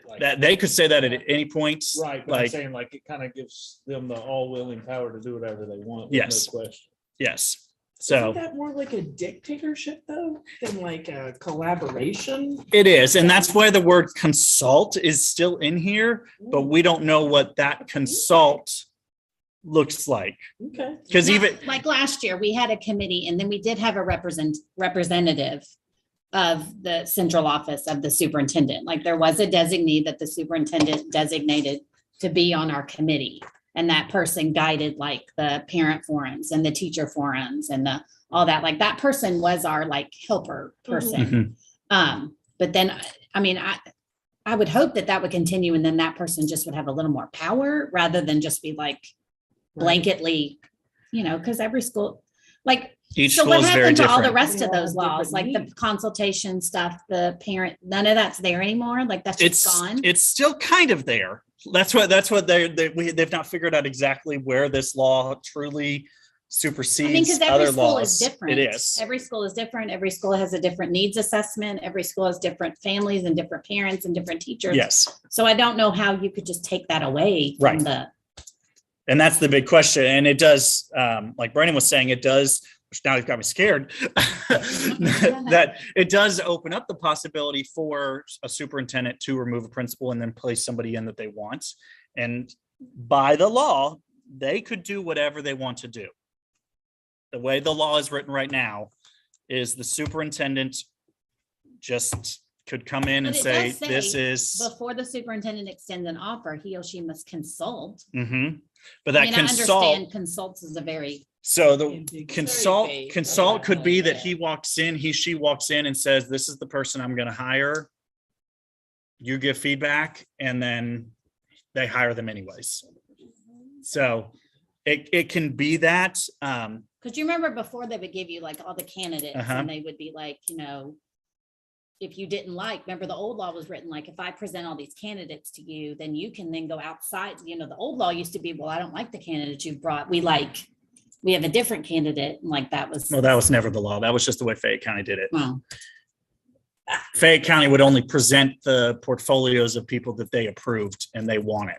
Like- That they could say that at any point. Right, but I'm Like, saying like it kind of gives them the all-willing power to do whatever they want. with no Yes. question. yes. Isn't So that more like a dictatorship though, than like a collaboration? it is. And that's why the word consult is still in here, but we don't know what that consult looks like. Okay. Because Not- even, like last year, we had a committee and then we did have a representative of the central office of the superintendent. Like there was a designee that the superintendent designated to be on our committee. And that person guided like the parent forums and the teacher forums and all that. Like that person was our like helper person. But then, I mean, I would hope that would continue and then that person just would have a little more power rather than just be like blanketly, because every school, like Each So school what is very happened to all the different. rest They of all those have laws, different like the needs. consultation stuff, the parent, none of that's there anymore? Like that's just gone? It's still kind of there. That's what they've not figured out exactly where this law truly I mean, supersedes because every other school is laws. different. It is. Every school is different. Every school has a different needs assessment. Every school has different families and different parents and different teachers. Yes. So I don't know how you could just take that away Right. from the, And that's the big question. And it does, like Brandon was saying, it does, which now he's got me scared, that it does open up the possibility for a superintendent to remove a principal and then place somebody in that they want. And by the law, they could do whatever they want to do. The way the law is written right now is the superintendent just could come in But and it say, does say this is, before the superintendent extends an offer, he or she must consult. Mhm. But I that mean, I consult, understand consults is a very, so the Ambiguous. consult, vague. consult could be that Yeah. she walks in and says, this is the person I'm gonna hire. You give feedback and then they hire them anyways. So it can be that, because you remember before they would give you like all the candidates Uh-huh. and they would be like, if you didn't like, remember the old law was written like, if I present all these candidates to you, then you can then go outside. The old law used to be, well, I don't like the candidate you brought. We have a different candidate. And like that was. well, that was never the law. That was just the way Fayette County did it. Well, Fayette County would only present the portfolios of people that they approved and they wanted.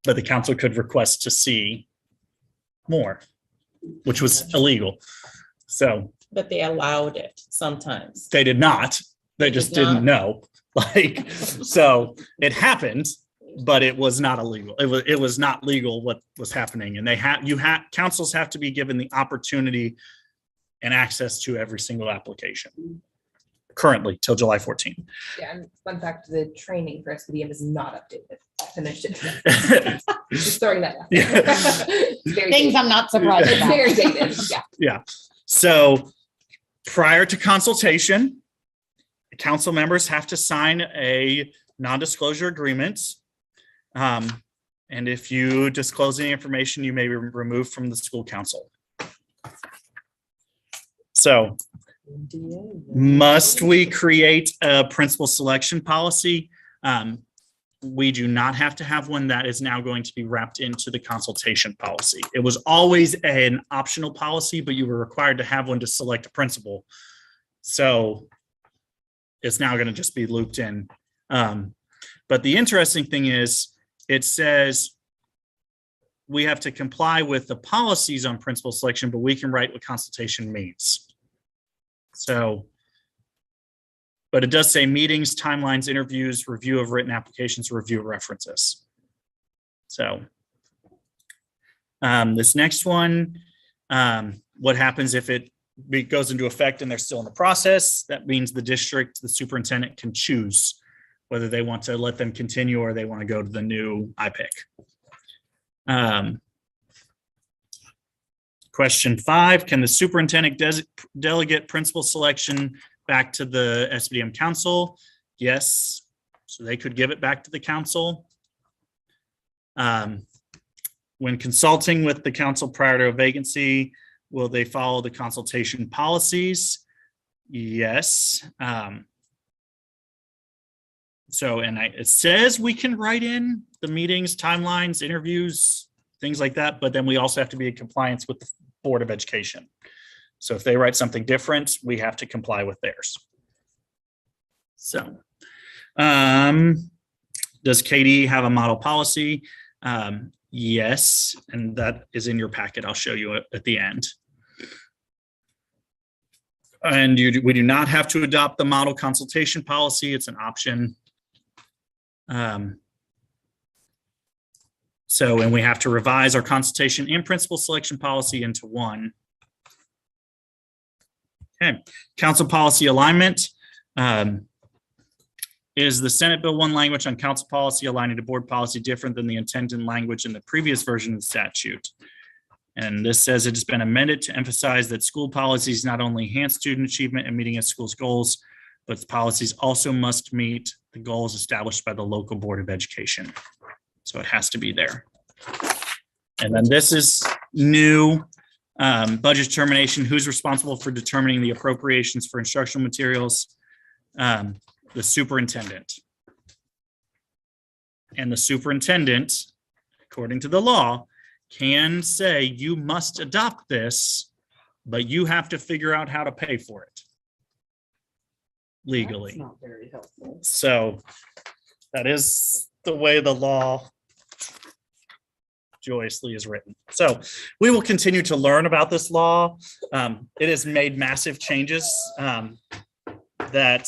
But the council could request to see more, which was illegal. So But they allowed it sometimes. they did not, they They just did didn't not? know. Like, so it happened, but it was not illegal. It was not legal what was happening. And councils have to be given the opportunity and access to every single application currently till July 14th. Yeah, and fun fact, the training for SBDM is not updated. I finished it today. Just throwing that out. Yeah. It's very things dated. I'm not surprised It's about. very dated, yeah. So prior to consultation, the council members have to sign a non-disclosure agreement. And if you disclose any information, you may be removed from the school council. So must we create a principal selection policy? We do not have to have one. That is now going to be wrapped into the consultation policy. It was always an optional policy, but you were required to have one to select a principal. So it's now going to just be looped in. But the interesting thing is, it says we have to comply with the policies on principal selection, but we can write what consultation means. So, but it does say meetings, timelines, interviews, review of written applications, review of references. So this next one, what happens if it goes into effect and they're still in the process? That means the district, the superintendent can choose whether they want to let them continue or they want to go to the new IPIC. Question 5, can the superintendent delegate principal selection back to the SBDM council? Yes, so they could give it back to the council. When consulting with the council prior to a vacancy, will they follow the consultation policies? Yes. It says we can write in the meetings, timelines, interviews, things like that, but then we also have to be in compliance with the Board of Education. So if they write something different, we have to comply with theirs. So, does Katie have a model policy? Yes, and that is in your packet. I'll show you at the end. And we do not have to adopt the model consultation policy. It's an option. And we have to revise our consultation and principal selection policy into one. Okay, council policy alignment. Is the Senate Bill 1 language on council policy aligning to board policy different than the intended language in the previous version of the statute? And this says it has been amended to emphasize that school policies not only enhance student achievement and meeting a school's goals, but policies also must meet the goals established by the local Board of Education. So it has to be there. And then this is new. Budget determination, who's responsible for determining the appropriations for instructional materials? The superintendent. And the superintendent, according to the law, can say you must adopt this, but you have to figure out how to pay for it legally. That's not very helpful. So that is the way the law joyously is written. So we will continue to learn about this law. It has made massive changes that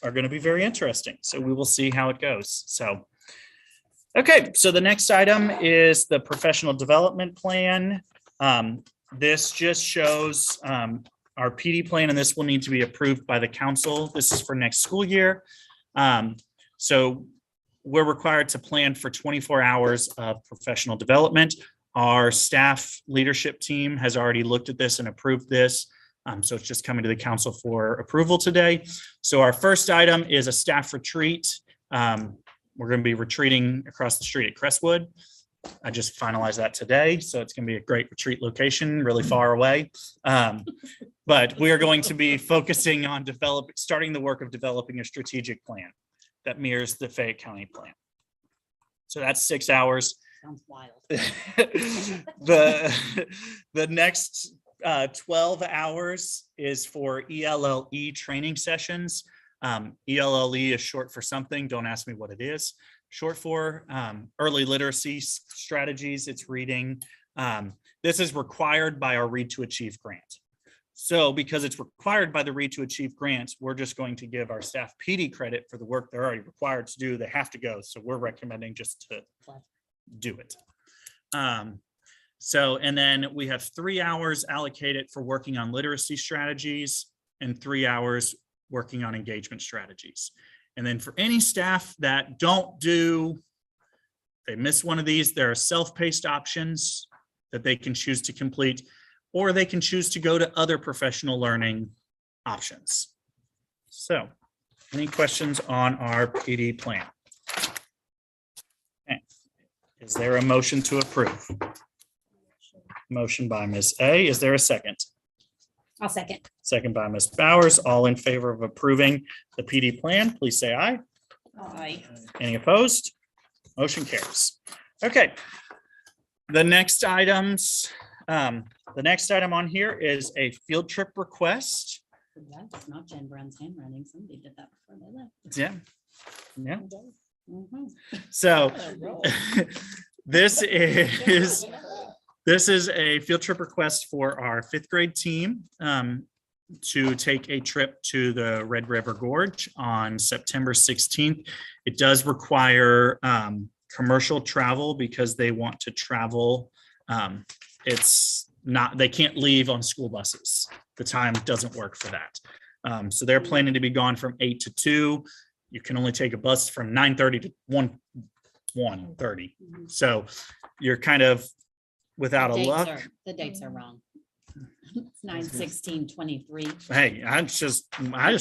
are going to be very interesting. So we will see how it goes. So, okay, so the next item is the professional development plan. This just shows our PD plan, and this will need to be approved by the council. This is for next school year. So we're required to plan for 24 hours of professional development. Our staff leadership team has already looked at this and approved this. So it's just coming to the council for approval today. So our first item is a staff retreat. We're going to be retreating across the street at Crestwood. I just finalized that today. So it's going to be a great retreat location, really far away. But we are going to be focusing on starting the work of developing a strategic plan that mirrors the Fayette County plan. So that's 6 hours. Sounds wild. The next 12 hours is for ELLE training sessions. ELLE is short for something. Don't ask me what it is short for. Early literacy strategies. It's reading. This is required by our Read to Achieve grant. So because it's required by the Read to Achieve grants, we're just going to give our staff PD credit for the work they're already required to do. They have to go. So we're recommending just to do it. So, and then we have 3 hours allocated for working on literacy strategies and 3 hours working on engagement strategies. And then for any staff that they miss one of these, there are self-paced options that they can choose to complete, or they can choose to go to other professional learning options. So, any questions on our PD plan? Okay. Is there a motion to approve? Motion by Ms. A. Is there a second? I'll second. Second by Ms. Bowers. All in favor of approving the PD plan, please say aye. Aye. Any opposed? Motion carries. Okay. The next item on here is a field trip request. That's not Jen Brown's handwriting. Somebody did that before they left. Yeah. Yeah. Mhm. So this is a field trip request for our 5th grade team to take a trip to the Red River Gorge on September 16th. It does require commercial travel because they want to travel. They can't leave on school buses. The time doesn't work for that. So they're planning to be gone from 8 to 2. You can only take a bus from 9:30 to 1:30. So you're kind of without a luck. The dates are wrong. It's 9/16/23. Hey, I just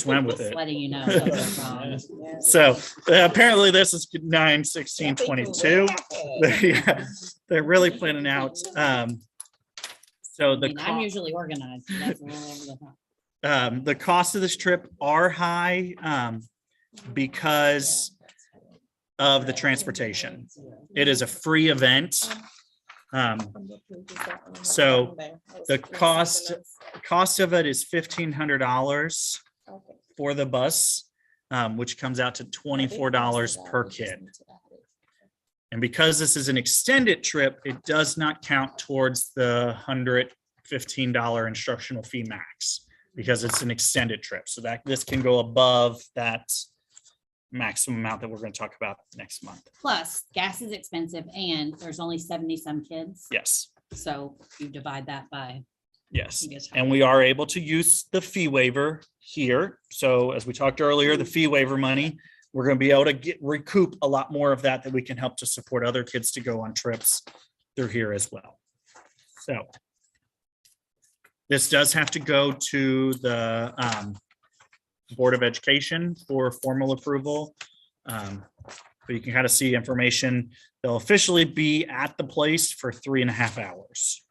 went with Just it. letting you know. Those are wrong. So apparently this is 9/16/22. They're really planning out. So I mean, I'm usually organized. So that's a little over the top. the cost of this trip are high because of the transportation. It is a free event. So the cost of it is $1,500 for the bus, which comes out to $24 per kid. And because this is an extended trip, it does not count towards the $115 instructional fee max because it's an extended trip. So that this can go above that maximum amount that we're going to talk about next month. Plus, gas is expensive and there's only 70 some kids. Yes. So you divide that by. Yes. I guess how- And we are able to use the fee waiver here. So as we talked earlier, the fee waiver money, we're going to be able to recoup a lot more of that we can help to support other kids to go on trips through here as well. So this does have to go to the Board of Education for formal approval. But you can kind of see information. They'll officially be at the place for 3.5 hours.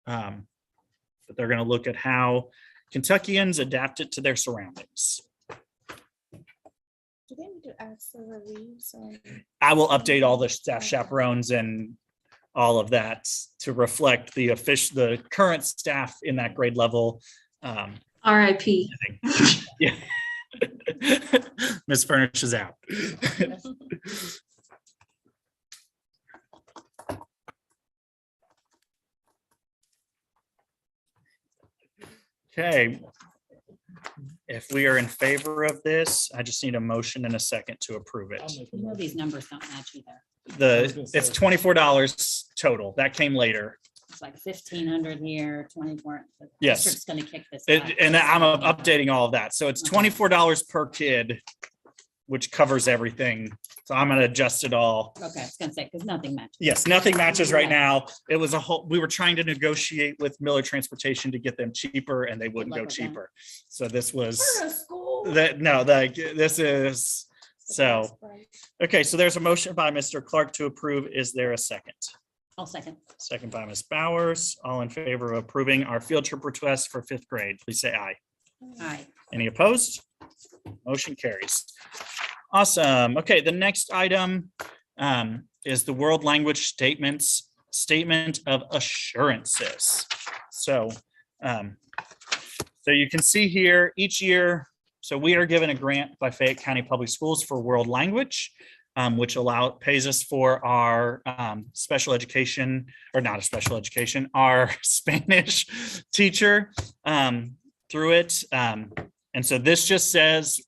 But they're going to look at how Kentuckians adapt it to their surroundings. Do they need to ask for reviews? I will update all the staff chaperones and all of that to reflect the current staff in that grade level. RIP. Yeah. Miss Furnish is out. Okay. If we are in favor of this, I just need a motion and a second to approve it. You know, these numbers don't match either. It's $24 total. That came later. It's like 1,500 here, 24. The Yes. district's gonna kick this. And I'm updating all of that. So it's $24 per kid, which covers everything. So I'm gonna adjust it all. Okay, I was gonna say, because nothing matches. Yes, nothing matches right now. It was we were trying to negotiate with Miller Transportation to get them cheaper and they wouldn't luck go with that. cheaper. So this was For a school. this is, so, okay, so there's a motion by Mr. Clark to approve. Is there a second? I'll second. Second by Ms. Bowers. All in favor of approving our field trip request for 5th grade, please say aye. Aye. Any opposed? Motion carries. Awesome. Okay, the next item is the world language statement of assurances. So you can see here each year, so we are given a grant by Fayette County Public Schools for world language, which pays us for our special education, or not a special education, our Spanish teacher through it. And so this just says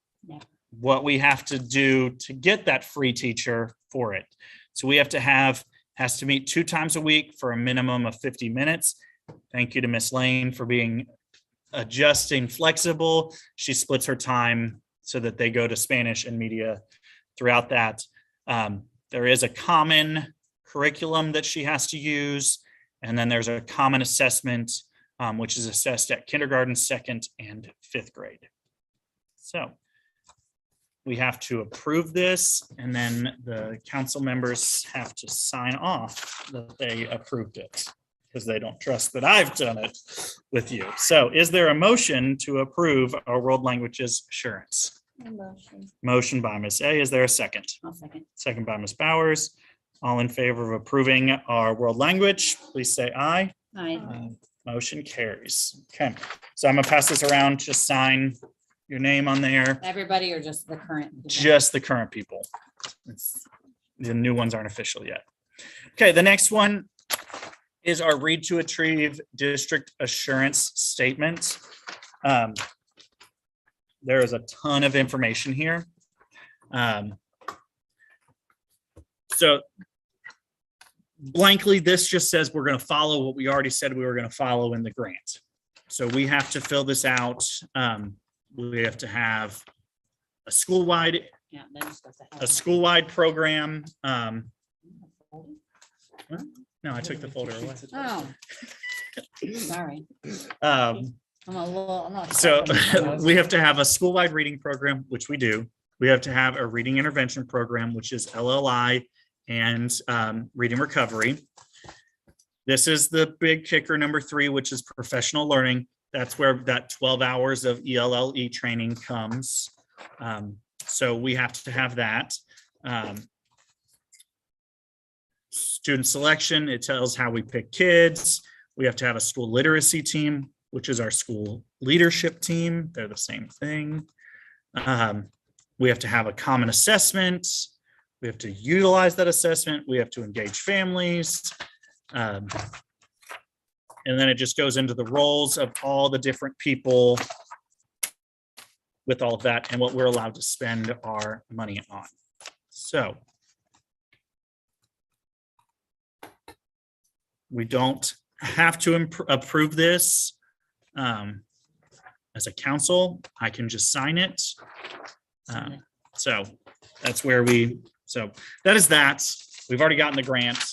what we have to do to get that free teacher for it. So we have to has to meet 2 times a week for a minimum of 50 minutes. Thank you to Miss Lane for being adjusting flexible. She splits her time so that they go to Spanish and media throughout that. There is a common curriculum that she has to use. And then there's a common assessment, which is assessed at kindergarten, 2nd, and 5th grade. So we have to approve this, and then the council members have to sign off that they approved it, because they don't trust that I've done it with you. So is there a motion to approve our world languages assurance? Motion by Ms. A. Is there a second? I'll second. Second by Ms. Bowers. All in favor of approving our world language, please say aye. Aye. Motion carries. Okay, so I'm gonna pass this around. Just sign your name on there. Everybody or just the current? Just the current people. The new ones aren't official yet. Okay, the next one is our Read to Achieve District Assurance Statement. There is a ton of information here. So blankly, this just says we're going to follow what we already said we were going to follow in the grant. So we have to fill this out. We have to have a school-wide Yeah, then you're supposed to have- a school-wide program. No, I took the folder away. Oh. Sorry. Um, I'm not. So we have to have a school-wide reading program, which we do. We have to have a reading intervention program, which is LLI and reading recovery. This is the big kicker, number 3, which is professional learning. That's where that 12 hours of ELLE training comes. So we have to have that. Student selection, it tells how we pick kids. We have to have a school literacy team, which is our school leadership team. They're the same thing. We have to have a common assessment. We have to utilize that assessment. We have to engage families. And then it just goes into the roles of all the different people with all of that and what we're allowed to spend our money on. So we don't have to approve this as a council. I can just sign it. So that's where so that is that. We've already gotten the grant.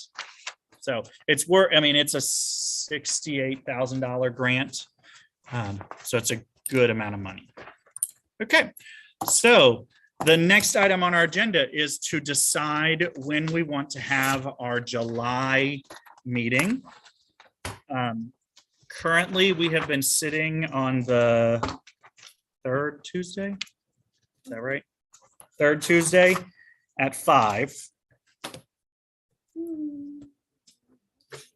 So it's it's a $68,000 grant. So it's a good amount of money. Okay, so the next item on our agenda is to decide when we want to have our July meeting. Currently, we have been sitting on the third Tuesday. Is that right? Third Tuesday at 5.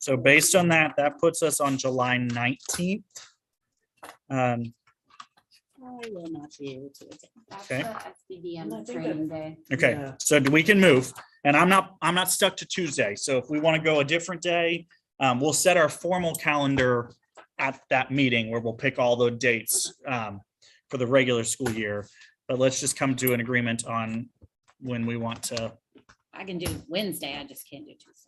So based on that, that puts us on July 19th. I will not be able to attend. That's Okay. the I SBDM think training day. Okay, Yeah. so we can move, and I'm not stuck to Tuesday. So if we want to go a different day, we'll set our formal calendar at that meeting where we'll pick all the dates for the regular school year. But let's just come to an agreement on when we want to. I can do Wednesday, I just can't do Tuesday.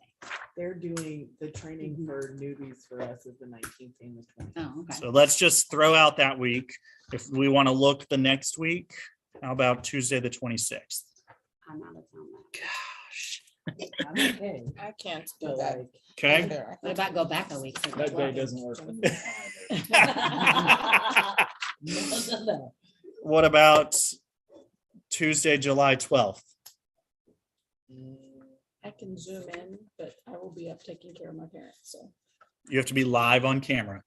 They're doing the training for newbies for us is the 19th and the 20th. Oh, okay. So let's just throw out that week. If we want to look the next week, how about Tuesday, the 26th? I'm out of town that Gosh. I'm okay. I can't do But that. like, Okay. either. What about go back a week? for That day the doesn't work. for me. 12th? What about Tuesday, July 12th? I can zoom in, but I will be up taking care of my parents, so. You have to be live on camera.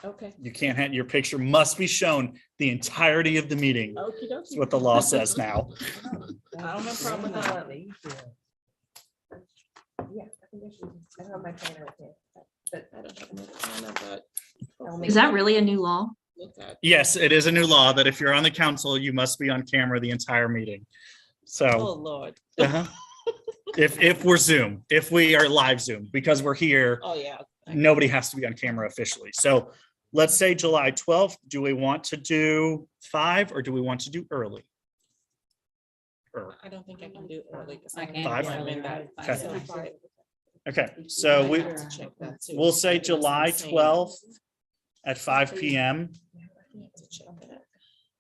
Okay. You can't have, your picture must be shown the entirety of the meeting. Okey That's dokey. what the law says now. I don't have a problem with that. Yeah, I think I should, I don't have my planner with me, but I don't have another planner, but I'll make Is that really a new law? look at. Yes, it is a new law that if you're on the council, you must be on camera the entire meeting. Oh, So Lord. uh-huh. if we're Zoom, if we are live Zoom, because we're here, Oh, yeah. nobody has to be on camera officially. So let's say July 12th. Do we want to do 5 or do we want to do early? I don't think I can do early. 'cause I don't can't Five? think I'm in that Okay. cell. Okay, so we, I have to check that too. we'll say That's what I'm July saying. 12th at 5 PM. I have to check that.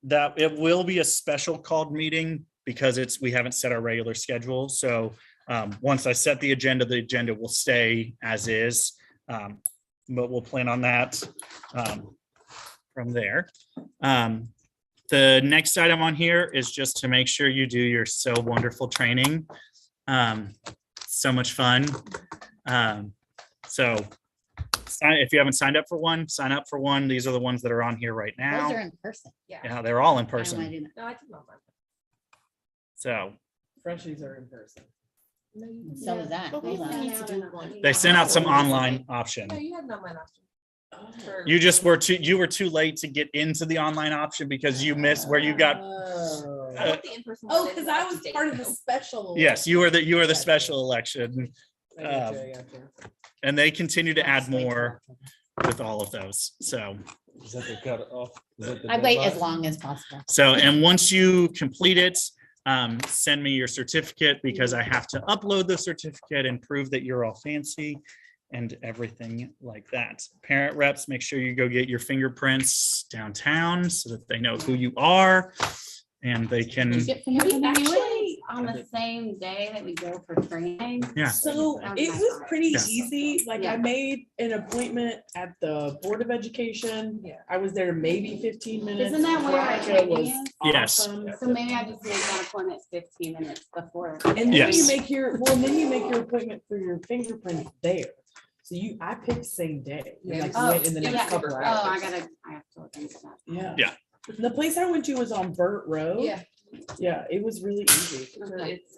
That it will be a special called meeting because we haven't set our regular schedule. So once I set the agenda will stay as is. But we'll plan on that from there. The next item on here is just to make sure you do your So Wonderful training. So much fun. So if you haven't signed up for one, sign up for one. These are the ones that are on here right Those are now. in person. Yeah, they're all in I don't wanna person. do that. No, I took my mind. So Freshies are in person. So is that. But we Hold on. need to do one. they sent out some online option. No, you had an online option. For- You just you were too late to get into the online option because you missed where you got, Oh. I want the in-person one Oh, that because is I up to was date. part of the special. yes, you were the special election. I gotcha, I gotcha. And they continue to add more with all of those. So, Is that the cut off? Is that the I wait as deadline? long as possible. and once you complete it, send me your certificate because I have to upload the certificate and prove that you're all fancy and everything like that. Parent reps, make sure you go get your fingerprints downtown so that they know who you are and they can, You get Can we fingerprint anyway? actually, on the same day that we go for training? yeah. So That it my was thought. pretty Yeah. easy. Like Yeah. I made an appointment at the Board of Education. Yeah. I was there maybe 15 minutes. Isn't that where our Veronica training was is? Yes. awesome. So maybe I just make that appointment 15 minutes before. And then Yes. you make your appointment for your fingerprints there. So I picked same day. Yeah. Like Oh, went in the yeah. next couple Oh, hours. I have to look into that. Yeah. Yeah. The place I went to was on Burt Road. Yeah. Yeah, it was really easy. It's really- it's-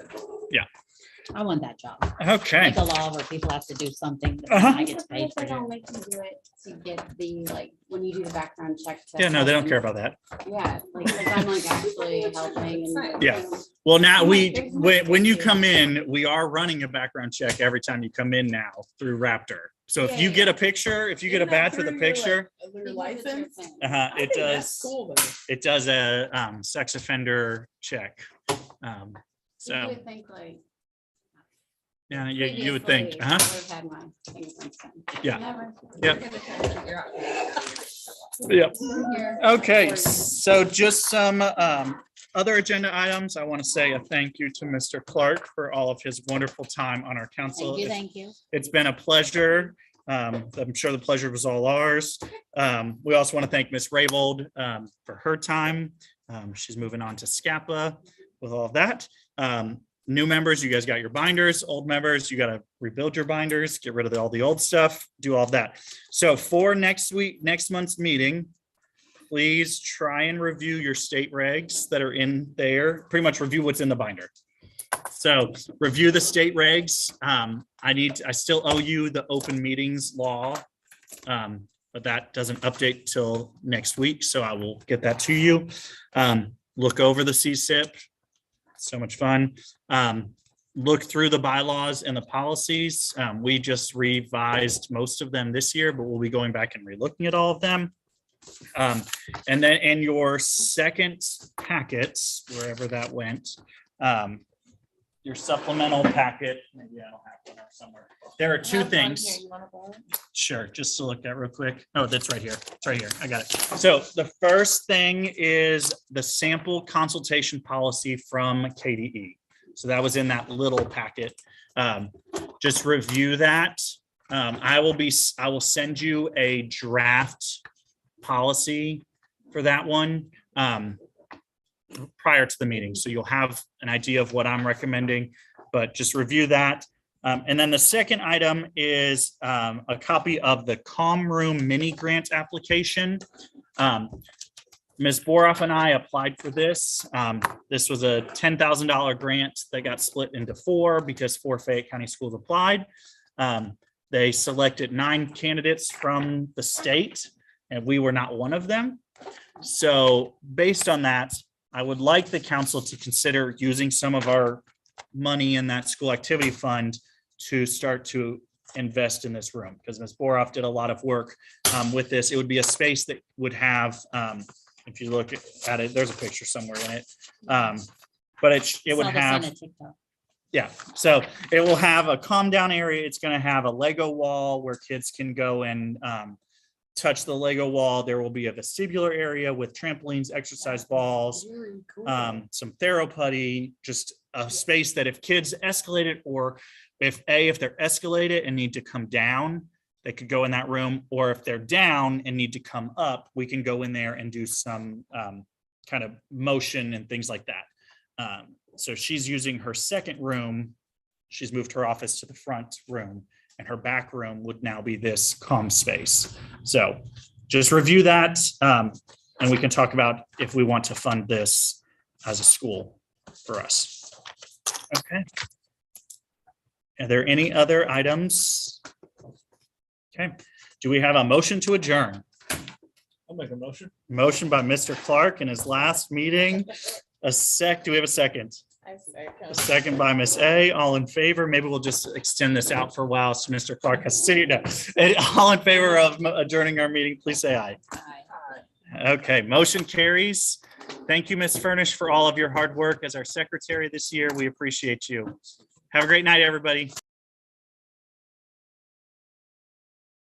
I want that job. Okay. Make a law where people have to do something. but Uh-huh. I get to pay If for they it. don't make you do it to get the, like, when you do the background check. to Yeah, no, they don't help care them. about that. Yeah, like, 'cause I'm like actually helping and. Yeah. Well, now I'm we, like, there's when you nothing. come in, we are running a background check every time you come in now through Raptor. So if you get a picture, if you get a Isn't that badge with a through your, like, picture, your They give it license. to your thing. it I think that's does, cool though. it does a sex offender check. You So, would think like. yeah, you would think, previously, I uh-huh. would've had my fingerprints done. Yeah. Never. Yep. We're gonna try to figure out. Yep. Here. Okay, so just some other agenda items. I want to say a thank you to Mr. Clark for all of his wonderful time on our council. Thank you, thank you. It's been a pleasure. I'm sure the pleasure was all ours. We also want to thank Ms. Raybold for her time. She's moving on to SCAPA with all of that. New members, you guys got your binders. Old members, you got to rebuild your binders, get rid of all the old stuff, do all that. So for next month's meeting, please try and review your state regs that are in there. Pretty much review what's in the binder. So review the state regs. I still owe you the open meetings law, but that doesn't update till next week. So I will get that to you. Look over the CSIP. So much fun. Look through the bylaws and the policies. We just revised most of them this year, but we'll be going back and relooking at all of them. And then in your second packets, wherever that went, your supplemental packet, maybe I don't have one somewhere. There are two things. Sure, just to look at real quick. Oh, that's right here. It's right here. I got it. So the first thing is the sample consultation policy from KDE. So that was in that little packet. Just review that. I will send you a draft policy for that one prior to the meeting. So you'll have an idea of what I'm recommending, but just review that. And then the second item is a copy of the Calm Room mini grant application. Ms. Boroff and I applied for this. This was a $10,000 grant that got split into 4 because 4 Fayette County schools applied. They selected 9 candidates from the state, and we were not one of them. So based on that, I would like the council to consider using some of our money in that school activity fund to start to invest in this room, because Ms. Boroff did a lot of work with this. It would be a space that would have, if you look at it, there's a picture somewhere in it. But it would have, yeah, so it will have a calm down area. It's going to have a Lego wall where kids can go and touch the Lego wall. There will be a vestibular area with trampolines, exercise balls, some thero putty, just a space that if kids escalated, or if they're escalated and need to come down, they could go in that room, or if they're down and need to come up, we can go in there and do some kind of motion and things like that. So she's using her second room. She's moved her office to the front room, and her back room would now be this calm space. So just review that, and we can talk about if we want to fund this as a school for us. Okay. Are there any other items? Okay. Do we have a motion to adjourn? I'll make a motion. Motion by Mr. Clark in his last meeting. Do we have a second? A second by Miss A. All in favor? Maybe we'll just extend this out for a while so Mr. Clark has to sit here. All in favor of adjourning our meeting, please say aye. Aye. Okay, motion carries. Thank you, Ms. Furnish, for all of your hard work as our secretary this year. We appreciate you. Have a great night, everybody.